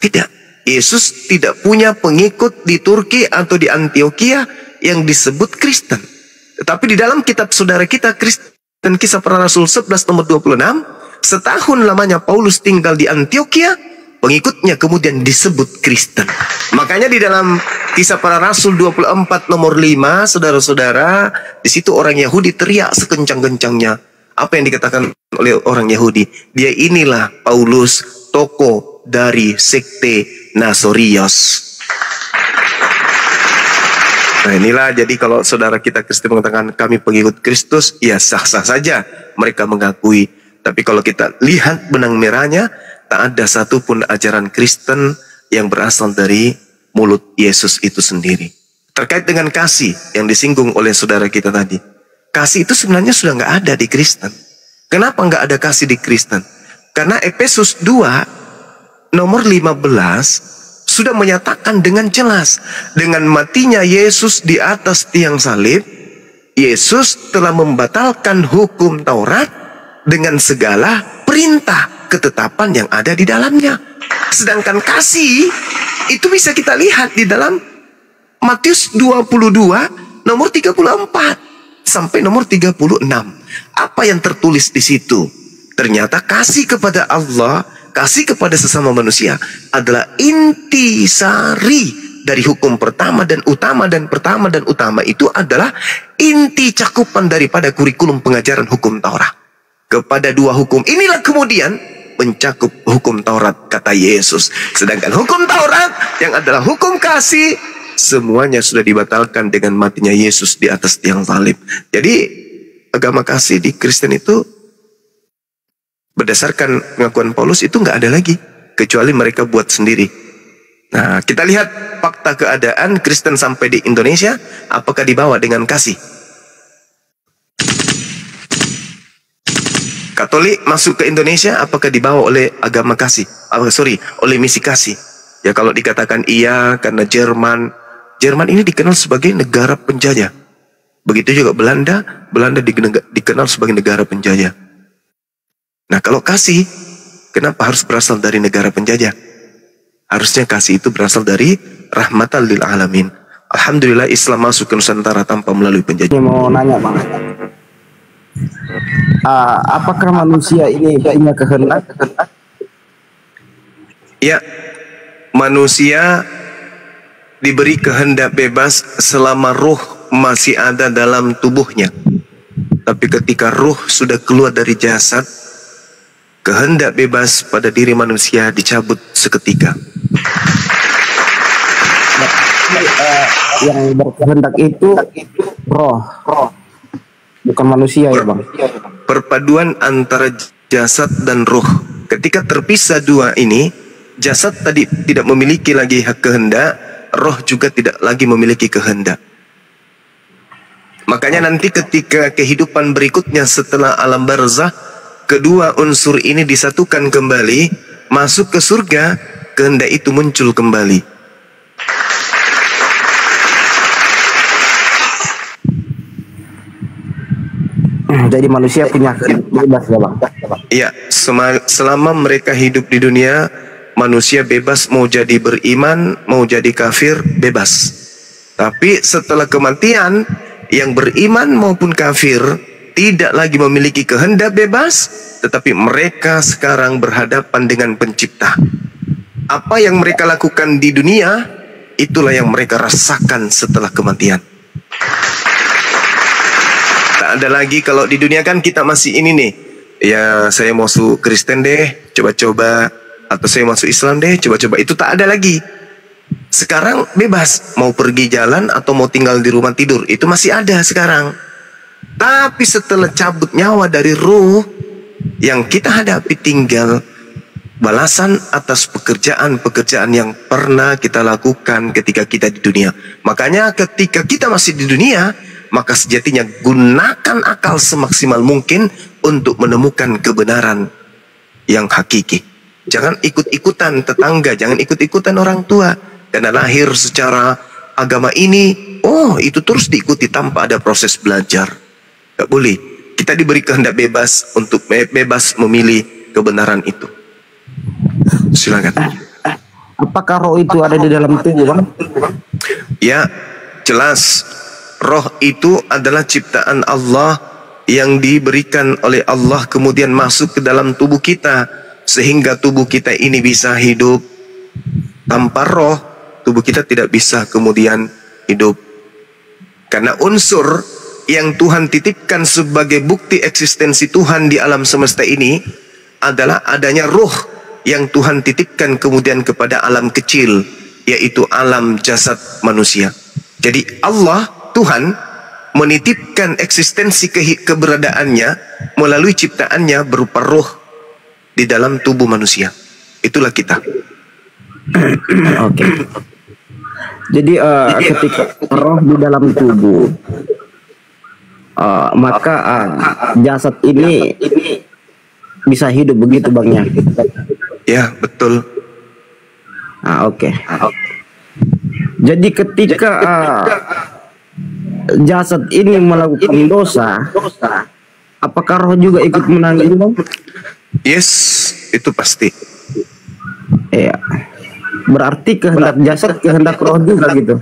Tidak. Yesus tidak punya pengikut di Turki atau di Antioquia yang disebut Kristen. Tetapi di dalam kitab saudara kita Kristen Kisah Para Rasul 11:26, setahun lamanya Paulus tinggal di Antioquia, pengikutnya kemudian disebut Kristen. Makanya di dalam Kisah Para Rasul 24:5, saudara-saudara, di situ orang Yahudi teriak sekencang-kencangnya. Apa yang dikatakan oleh orang Yahudi? Dia inilah Paulus, tokoh dari sekte Nasorios. Nah inilah, jadi kalau saudara kita Kristen mengatakan kami pengikut Kristus, ya sah-sah saja mereka mengakui. Tapi kalau kita lihat benang merahnya, tak ada satupun ajaran Kristen yang berasal dari mulut Yesus itu sendiri. Terkait dengan kasih yang disinggung oleh saudara kita tadi, kasih itu sebenarnya sudah nggak ada di Kristen. Kenapa nggak ada kasih di Kristen? Karena Efesus 2 nomor 15 sudah menyatakan dengan jelas, dengan matinya Yesus di atas tiang salib, Yesus telah membatalkan hukum Taurat dengan segala perintah ketetapan yang ada di dalamnya. Sedangkan kasih itu bisa kita lihat di dalam Matius 22 nomor 34 sampai nomor 36. Apa yang tertulis di situ? Ternyata kasih kepada Allah, kasih kepada sesama manusia adalah intisari dari hukum pertama dan utama, dan pertama dan utama itu adalah inti cakupan daripada kurikulum pengajaran hukum Taurat. Kepada dua hukum inilah kemudian mencakup hukum Taurat, kata Yesus. Sedangkan hukum Taurat yang adalah hukum kasih, semuanya sudah dibatalkan dengan matinya Yesus di atas tiang salib. Jadi agama kasih di Kristen itu berdasarkan pengakuan Paulus itu nggak ada lagi, kecuali mereka buat sendiri. Nah, kita lihat fakta keadaan Kristen sampai di Indonesia, apakah dibawa dengan kasih? Katolik masuk ke Indonesia, apakah dibawa oleh agama kasih? Oleh misi kasih. Ya kalau dikatakan iya, karena Jerman ini dikenal sebagai negara penjajah. Begitu juga Belanda dikenal sebagai negara penjajah. Nah kalau kasih, kenapa harus berasal dari negara penjajah? Harusnya kasih itu berasal dari rahmatan lil alamin. Alhamdulillah Islam masuk ke Nusantara tanpa melalui penjajah. Mau nanya Bang, apakah manusia ini punya kehendak? Ya, manusia diberi kehendak bebas selama ruh masih ada dalam tubuhnya. Tapi ketika ruh sudah keluar dari jasad, kehendak bebas pada diri manusia dicabut seketika. Yang berkehendak itu roh, bukan manusia ya Bang. Perpaduan antara jasad dan ruh. Ketika terpisah dua ini, jasad tadi tidak memiliki lagi hak kehendak, roh juga tidak lagi memiliki kehendak. Makanya nanti ketika kehidupan berikutnya setelah alam barzah, kedua unsur ini disatukan kembali, masuk ke surga, kehendak itu muncul kembali. Jadi manusia punya bebas ya Bang? Iya, selama mereka hidup di dunia, manusia bebas mau jadi beriman, mau jadi kafir, bebas. Tapi setelah kematian, yang beriman maupun kafir tidak lagi memiliki kehendak bebas, tetapi mereka sekarang berhadapan dengan pencipta. Apa yang mereka lakukan di dunia, itulah yang mereka rasakan setelah kematian. Tak ada lagi, kalau di dunia kan kita masih ini nih, ya saya masuk Kristen deh, coba-coba, atau saya masuk Islam deh, coba-coba. Itu tak ada lagi. Sekarang bebas, mau pergi jalan atau mau tinggal di rumah tidur, itu masih ada sekarang. Tapi setelah cabut nyawa dari ruh, yang kita hadapi tinggal balasan atas pekerjaan-pekerjaan yang pernah kita lakukan ketika kita di dunia. Makanya ketika kita masih di dunia, maka sejatinya gunakan akal semaksimal mungkin untuk menemukan kebenaran yang hakiki. Jangan ikut-ikutan tetangga, jangan ikut-ikutan orang tua. Karena lahir secara agama ini, oh itu terus diikuti tanpa ada proses belajar. Gak boleh. Kita diberi kehendak bebas untuk bebas memilih kebenaran itu. Silakan. Apakah roh itu ada di dalam tubuh Bang? Ya, jelas. Roh itu adalah ciptaan Allah yang diberikan oleh Allah kemudian masuk ke dalam tubuh kita, sehingga tubuh kita ini bisa hidup. Tanpa roh, tubuh kita tidak bisa kemudian hidup. Karena unsur yang Tuhan titipkan sebagai bukti eksistensi Tuhan di alam semesta ini adalah adanya roh yang Tuhan titipkan kemudian kepada alam kecil, yaitu alam jasad manusia. Jadi Allah, Tuhan, menitipkan eksistensi keberadaannya melalui ciptaannya berupa roh di dalam tubuh manusia. Itulah kita. Oke. Jadi ketika roh di dalam tubuh, maka jasad ini bisa hidup, begitu Bang ya? Ya, betul. Oke. Jadi ketika jasad ini melakukan dosa, apakah roh juga ikut menanggung Bang? Yes, itu pasti. Iya. Berarti kehendak jasad, kehendak roh juga gitu.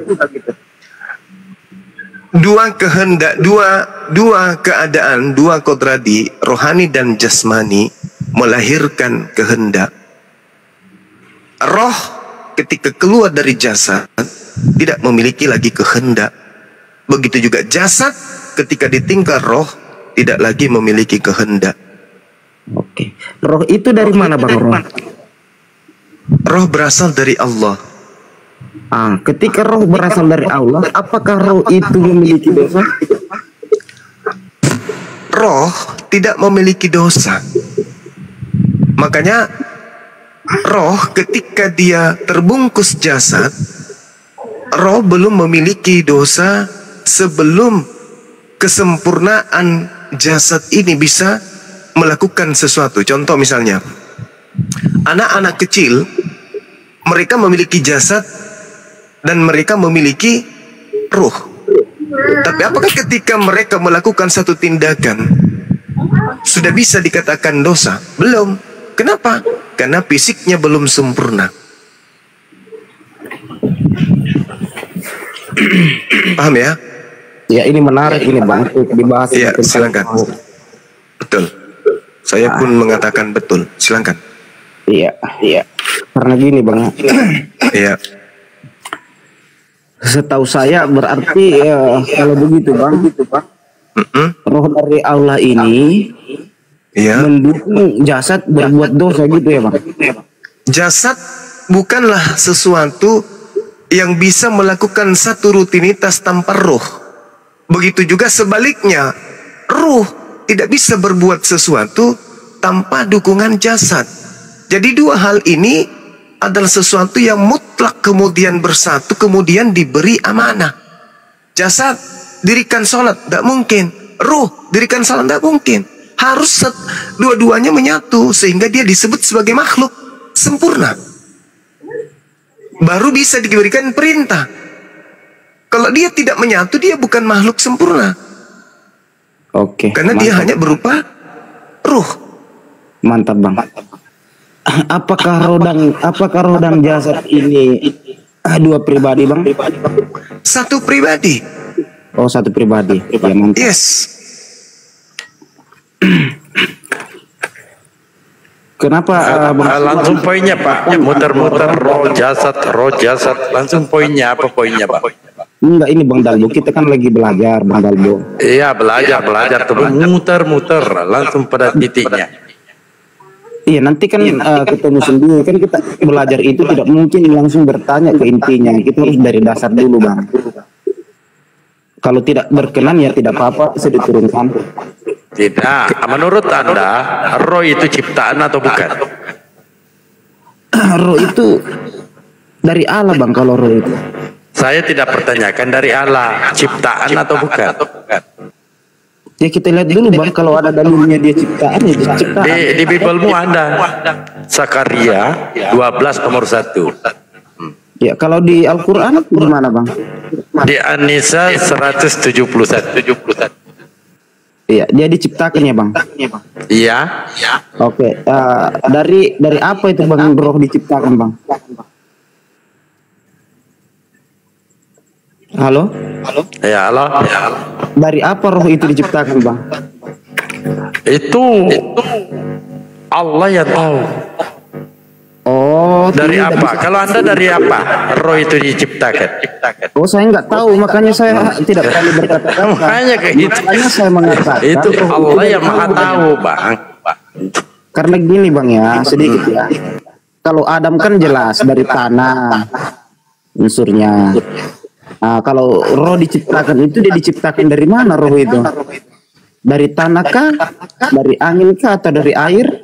Dua kehendak, dua keadaan, dua kodradi, rohani dan jasmani melahirkan kehendak. Roh ketika keluar dari jasad tidak memiliki lagi kehendak. Begitu juga jasad ketika ditinggal roh tidak lagi memiliki kehendak. Oke. Roh itu dari mana Bang Roh? Roh berasal dari Allah. Ketika roh berasal dari Allah, apakah roh itu memiliki dosa? Roh tidak memiliki dosa. Makanya roh ketika dia terbungkus jasad, roh belum memiliki dosa sebelum kesempurnaan jasad ini bisa melakukan sesuatu. Contoh misalnya, anak-anak kecil, mereka memiliki jasad dan mereka memiliki ruh. Tapi apakah ketika mereka melakukan satu tindakan sudah bisa dikatakan dosa? Belum. Kenapa? Karena fisiknya belum sempurna. Paham ya? Ya, ini menarik ini Bang untuk dibahas. Iya, silakan. Betul. Saya pun mengatakan betul. Silakan. Iya. Karena gini Bang. Iya. Setahu saya berarti kalau begitu Bang, roh dari Allah ini mendukung jasad berbuat dosa gitu ya Bang. Jasad bukanlah sesuatu yang bisa melakukan satu rutinitas tanpa roh. Begitu juga sebaliknya, ruh tidak bisa berbuat sesuatu tanpa dukungan jasad. Jadi dua hal ini adalah sesuatu yang mutlak kemudian bersatu, kemudian diberi amanah. Jasad dirikan sholat, tidak mungkin. Ruh dirikan sholat, tidak mungkin. Harus dua-duanya menyatu sehingga dia disebut sebagai makhluk sempurna. Baru bisa diberikan perintah. Kalau dia tidak menyatu, dia bukan makhluk sempurna. Oke. Karena dia hanya berupa ruh. Mantap Bang. Apakah roh dan jasad ini dua pribadi Bang? Satu pribadi. Oh, satu pribadi. Ya, mantap. Yes. Kenapa langsung poinnya Pak, muter-muter roh jasad, langsung poinnya apa poinnya Pak? Enggak, ini Bang Dalbo, kita kan lagi belajar Bang Dalbo. Iya, belajar tuh muter-muter langsung pada titiknya. Iya, nanti kan ketemu sendiri kan, kita belajar itu tidak mungkin langsung bertanya ke intinya, kita harus dari dasar dulu Bang. Kalau tidak berkenan ya tidak apa-apa, bisa diturunkan. Tidak, menurut Anda roh itu ciptaan atau bukan? Roh itu dari Allah Bang. Kalau roh itu saya tidak pertanyakan dari Allah, ciptaan atau bukan. Ya kita lihat dulu Bang, kalau ada dalilnya dia ciptaan ya dia ciptaan. Di Biblemu ada Zakaria 12 nomor 1. Ya kalau di Al-Quran gimana Bang? Di An-Nisa 171. Iya, dia diciptakan ya Bang. Iya. Oke, dari apa itu Bang roh diciptakan Bang? Halo? Ya, halo. Dari apa roh itu diciptakan Bang? Itu Allah yang tahu. Oh, dari apa? Kalau Anda dari apa roh itu diciptakan? Oh, saya nggak tahu, makanya saya tidak berani berkata-kata. Makanya kayak gitu. Makanya saya mengatakan itu Allah yang maha tahu Bang. Karena gini Bang ya, sedikit ya. Kalau Adam kan jelas dari tanah unsurnya. Nah, kalau roh diciptakan itu dia diciptakan dari mana roh itu? Dari tanah kah? Dari angin kah? Atau dari air?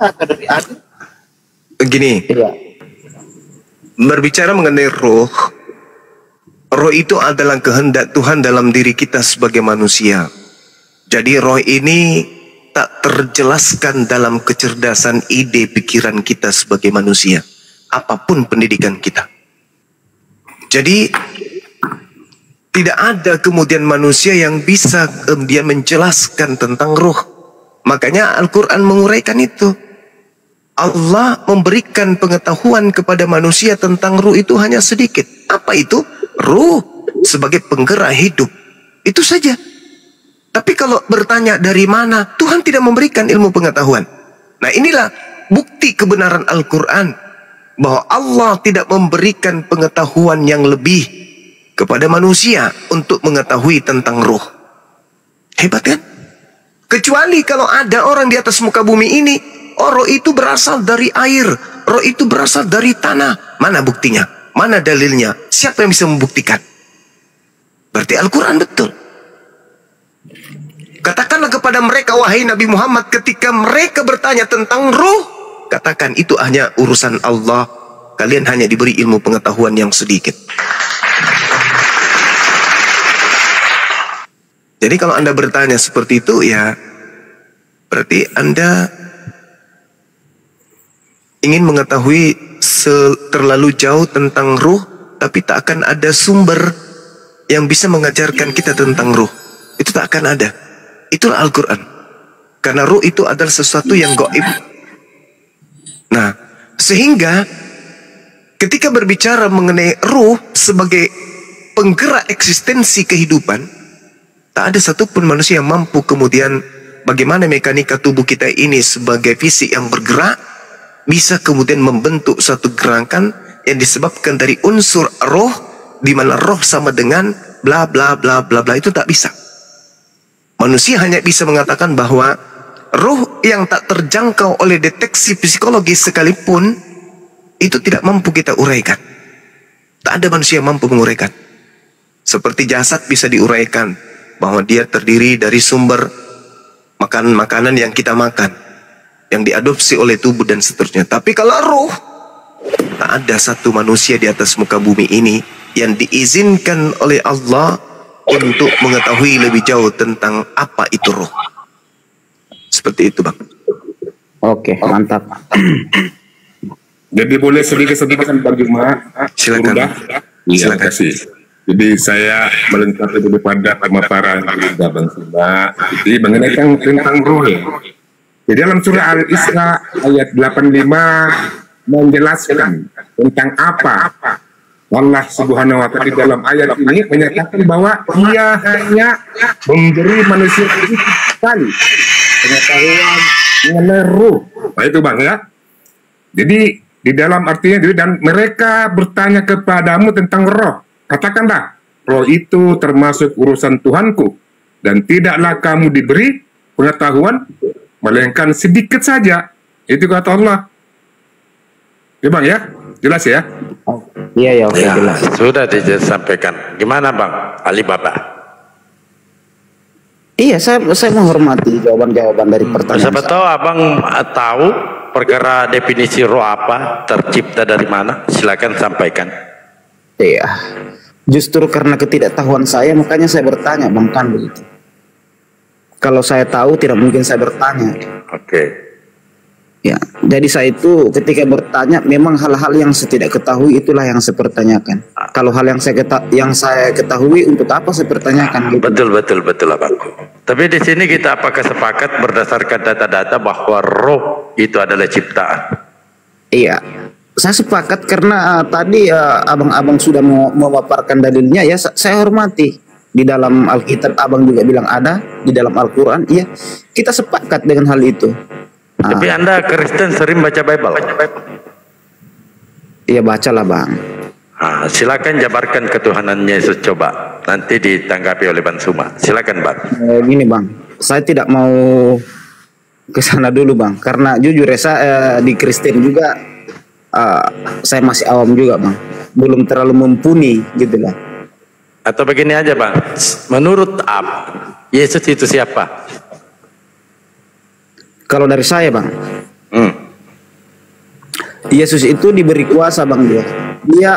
Begini, berbicara mengenai roh itu adalah kehendak Tuhan dalam diri kita sebagai manusia. Jadi roh ini tak terjelaskan dalam kecerdasan ide pikiran kita sebagai manusia, apapun pendidikan kita. Jadi tidak ada kemudian manusia yang bisa dia menjelaskan tentang roh. Makanya Al-Quran menguraikan itu. Allah memberikan pengetahuan kepada manusia tentang ruh itu hanya sedikit. Apa itu? Ruh sebagai penggerak hidup. Itu saja. Tapi kalau bertanya dari mana, Tuhan tidak memberikan ilmu pengetahuan. Nah, inilah bukti kebenaran Al-Quran, bahwa Allah tidak memberikan pengetahuan yang lebih kepada manusia untuk mengetahui tentang ruh. Hebat kan? Kecuali kalau ada orang di atas muka bumi ini, roh itu berasal dari air, roh itu berasal dari tanah. Mana buktinya? Mana dalilnya? Siapa yang bisa membuktikan? Berarti Al-Quran betul. Katakanlah kepada mereka, wahai Nabi Muhammad, ketika mereka bertanya tentang ruh, katakan itu hanya urusan Allah. Kalian hanya diberi ilmu pengetahuan yang sedikit. Jadi kalau Anda bertanya seperti itu, ya berarti Anda ingin mengetahui terlalu jauh tentang ruh, tapi tak akan ada sumber yang bisa mengajarkan kita tentang ruh. Itu tak akan ada. Itulah Al-Quran. Karena ruh itu adalah sesuatu yang gaib. Nah, sehingga ketika berbicara mengenai ruh sebagai penggerak eksistensi kehidupan, tak ada satupun manusia yang mampu kemudian bagaimana mekanika tubuh kita ini sebagai fisik yang bergerak bisa kemudian membentuk satu gerakan yang disebabkan dari unsur roh, di mana roh sama dengan bla bla bla bla bla, itu tak bisa. Manusia hanya bisa mengatakan bahwa roh yang tak terjangkau oleh deteksi psikologis sekalipun itu tidak mampu kita uraikan. Tak ada manusia yang mampu menguraikan. Seperti jasad bisa diuraikan, bahwa dia terdiri dari sumber makanan-makanan yang kita makan, yang diadopsi oleh tubuh dan seterusnya. Tapi kalau roh, tak ada satu manusia di atas muka bumi ini yang diizinkan oleh Allah untuk mengetahui lebih jauh tentang apa itu roh. Seperti itu, Bang. Oke, mantap. Jadi boleh sedikit-sedikit Bang Juma? Silakan. Iya, terima kasih. Jadi saya melengkapi daripada pemaparan Bang Juma. Jadi mengenai tentang roh ya. Di dalam surah Al-Isra ayat 85 menjelaskan tentang apa Allah Subhanahu wa Ta'ala di dalam ayat ini menyatakan bahwa Ia hanya memberi manusia itu sekali pengetahuan mengenai ruh. Nah, itu Bang ya. Jadi di dalam artinya dan mereka bertanya kepadamu tentang roh. Katakanlah, roh itu termasuk urusan Tuhanku dan tidaklah kamu diberi pengetahuan melainkan sedikit saja. Itu kata Allah. Ya Bang ya, jelas ya? Iya ya, oke, jelas. Sudah disampaikan. Gimana Bang Alibaba? Iya, saya menghormati jawaban-jawaban dari pertanyaan. Siapa tahu Abang tahu perkara definisi roh apa, tercipta dari mana? Silakan sampaikan. Iya. Justru karena ketidaktahuan saya, makanya saya bertanya, Bang, kan begitu. Kalau saya tahu, tidak mungkin saya bertanya. Oke. Ya, jadi saya itu ketika bertanya, memang hal-hal yang saya tidak ketahui itulah yang saya pertanyakan. Kalau hal yang saya ketahui, untuk apa saya pertanyakan? Gitu. Betul Abang. Tapi di sini kita apakah sepakat berdasarkan data-data bahwa roh itu adalah ciptaan? Iya, saya sepakat karena tadi abang-abang sudah memaparkan dalilnya, ya saya hormati. Di dalam Alkitab abang juga bilang ada, di dalam Al-Quran, iya kita sepakat dengan hal itu. Tapi Anda Kristen sering baca Bible? Iya, bacalah Bang. Silakan jabarkan ketuhanan Yesus, coba. Nanti ditanggapi oleh Bang Suma. Silakan Bang. Gini Bang, saya tidak mau ke sana dulu Bang, karena jujur ya saya di Kristen juga saya masih awam juga Bang, belum terlalu mumpuni gitu lah. Atau begini aja Bang, menurut Yesus itu siapa? Kalau dari saya Bang, Yesus itu diberi kuasa Bang, dia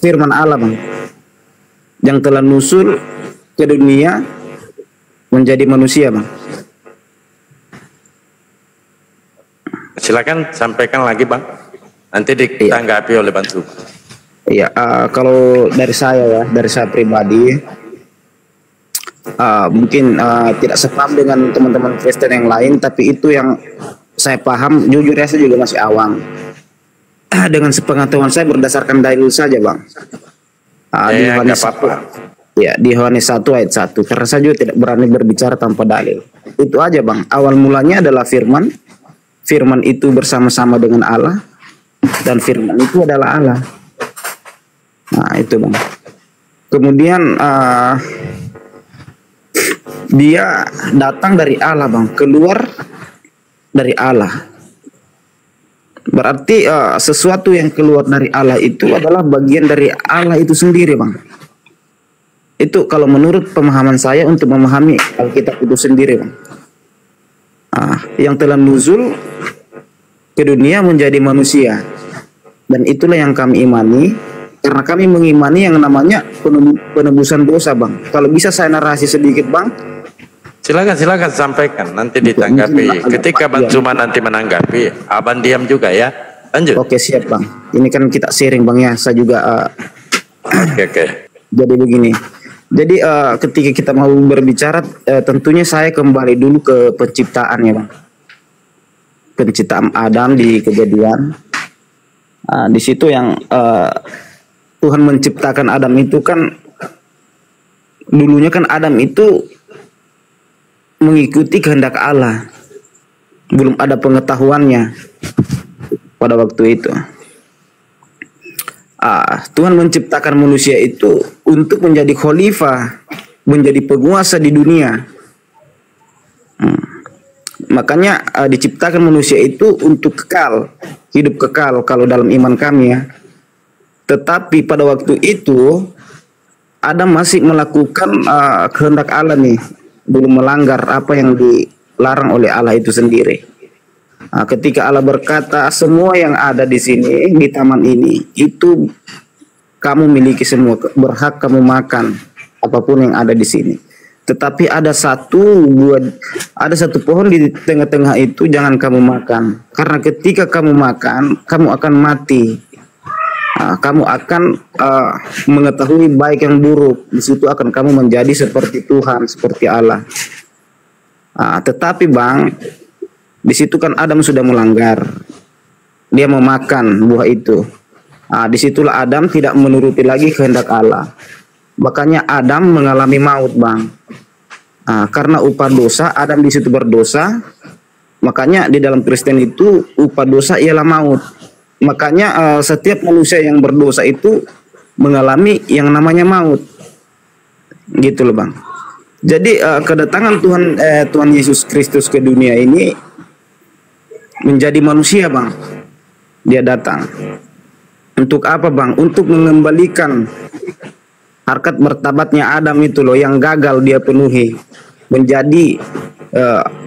firman Allah Bang, yang telah nusul ke dunia menjadi manusia Bang. Silakan sampaikan lagi Bang, nanti ditanggapi oleh Bang Suma. Iya, kalau dari saya pribadi, mungkin tidak sepaham dengan teman-teman Kristen yang lain, tapi itu yang saya paham, jujur ya saya juga masih awam. Dengan sepengetahuan saya berdasarkan dalil saja, Bang. Di Yohanes 1, ya, di Yohanes 1 ayat 1. Karena saya juga tidak berani berbicara tanpa dalil. Itu aja, Bang. Awal mulanya adalah firman. Firman itu bersama-sama dengan Allah, dan firman itu adalah Allah. Nah, itu, Bang. Kemudian dia datang dari Allah, Bang, keluar dari Allah. Berarti sesuatu yang keluar dari Allah itu adalah bagian dari Allah itu sendiri, Bang. Itu kalau menurut pemahaman saya untuk memahami Alkitab itu sendiri, Bang. Yang telah nuzul ke dunia menjadi manusia. Dan itulah yang kami imani, karena kami mengimani yang namanya penebusan dosa, Bang. Kalau bisa saya narasi sedikit, Bang. Silakan sampaikan, nanti ditanggapi. Ketika Bang Zuma nanti menanggapi, Abang diam juga ya. Lanjut. Oke, siap, Bang. Ini kan kita sharing, Bang, ya. Saya juga Oke. Jadi begini. Jadi ketika kita mau berbicara, tentunya saya kembali dulu ke penciptaannya, Bang. Penciptaan Adam di Kejadian. Di situ yang Tuhan menciptakan Adam itu kan, dulunya kan Adam itu mengikuti kehendak Allah, belum ada pengetahuannya pada waktu itu. Tuhan menciptakan manusia itu untuk menjadi khalifah, menjadi penguasa di dunia. Makanya diciptakan manusia itu untuk kekal, hidup kekal kalau dalam iman kami, ya. Tetapi pada waktu itu Adam masih melakukan kehendak Allah nih, belum melanggar apa yang dilarang oleh Allah itu sendiri. Ketika Allah berkata, semua yang ada di sini, di taman ini, itu kamu miliki semua, berhak kamu makan apapun yang ada di sini. Tetapi ada satu pohon di tengah-tengah itu jangan kamu makan, karena ketika kamu makan, kamu akan mati. Kamu akan mengetahui baik yang buruk. Di situ akan kamu menjadi seperti Tuhan, seperti Allah. Tetapi, Bang, di situ kan Adam sudah melanggar. Dia memakan buah itu. Disitulah Adam tidak menuruti lagi kehendak Allah. Makanya Adam mengalami maut, Bang. Karena upah dosa, Adam di situ berdosa. Makanya di dalam Kristen itu upah dosa ialah maut. Makanya setiap manusia yang berdosa itu mengalami yang namanya maut. Gitu loh, Bang. Jadi kedatangan Tuhan Yesus Kristus ke dunia ini menjadi manusia, Bang. Dia datang. Untuk apa, Bang? Untuk mengembalikan harkat martabatnya Adam itu loh, yang gagal dia penuhi. Menjadi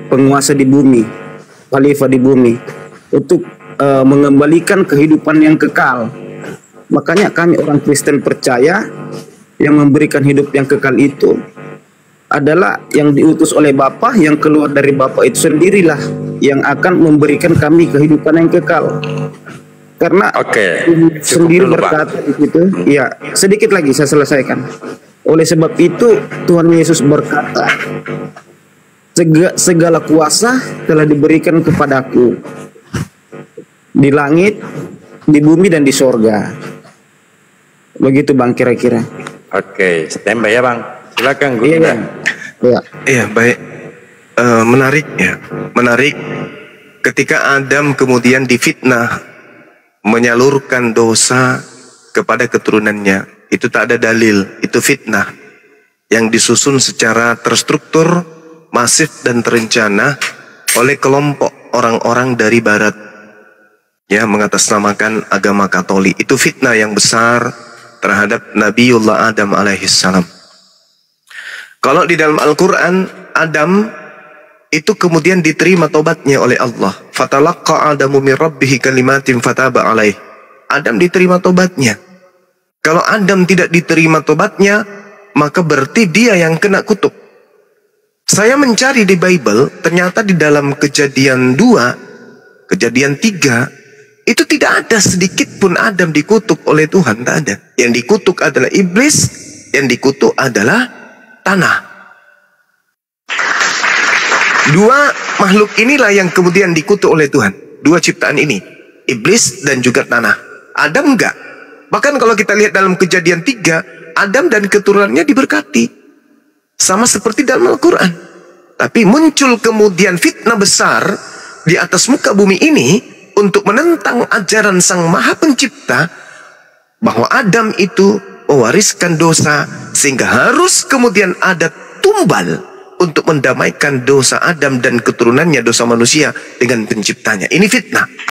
penguasa di bumi, khalifah di bumi. Untuk mengembalikan kehidupan yang kekal. Makanya kami orang Kristen percaya yang memberikan hidup yang kekal itu adalah yang diutus oleh Bapa, yang keluar dari Bapa itu sendirilah yang akan memberikan kami kehidupan yang kekal. Karena sendiri berkata di situ, ya, sedikit lagi saya selesaikan. Oleh sebab itu Tuhan Yesus berkata, segala kuasa telah diberikan kepadaku di langit, di bumi, dan di sorga. Begitu, Bang, kira-kira. Oke, standby ya, Bang. Silakan, Gus. Iya, baik. Menarik ya, menarik. Ketika Adam kemudian difitnah, menyalurkan dosa kepada keturunannya, itu tak ada dalil, itu fitnah yang disusun secara terstruktur, masif, dan terencana oleh kelompok orang-orang dari Barat, ya, mengatasnamakan agama Katolik. Itu fitnah yang besar terhadap Nabiullah Adam alaihissalam. Kalau di dalam Al-Quran, Adam itu kemudian diterima tobatnya oleh Allah. Fatalaqqa Adamu min rabbihi kalimatin fataba alaih. Adam diterima tobatnya. Kalau Adam tidak diterima tobatnya, maka berarti dia yang kena kutuk. Saya mencari di Bible, ternyata di dalam Kejadian 2, Kejadian 3, itu tidak ada sedikit pun Adam dikutuk oleh Tuhan, tak ada. Yang dikutuk adalah iblis, yang dikutuk adalah tanah. 2 makhluk inilah yang kemudian dikutuk oleh Tuhan. Dua ciptaan ini, iblis dan juga tanah. Adam enggak. Bahkan kalau kita lihat dalam Kejadian 3, Adam dan keturunannya diberkati. Sama seperti dalam Al-Quran. Tapi muncul kemudian fitnah besar di atas muka bumi ini untuk menentang ajaran Sang Maha Pencipta, bahwa Adam itu mewariskan dosa, sehingga harus kemudian ada tumbal untuk mendamaikan dosa Adam dan keturunannya, dosa manusia, dengan penciptanya. Ini fitnah.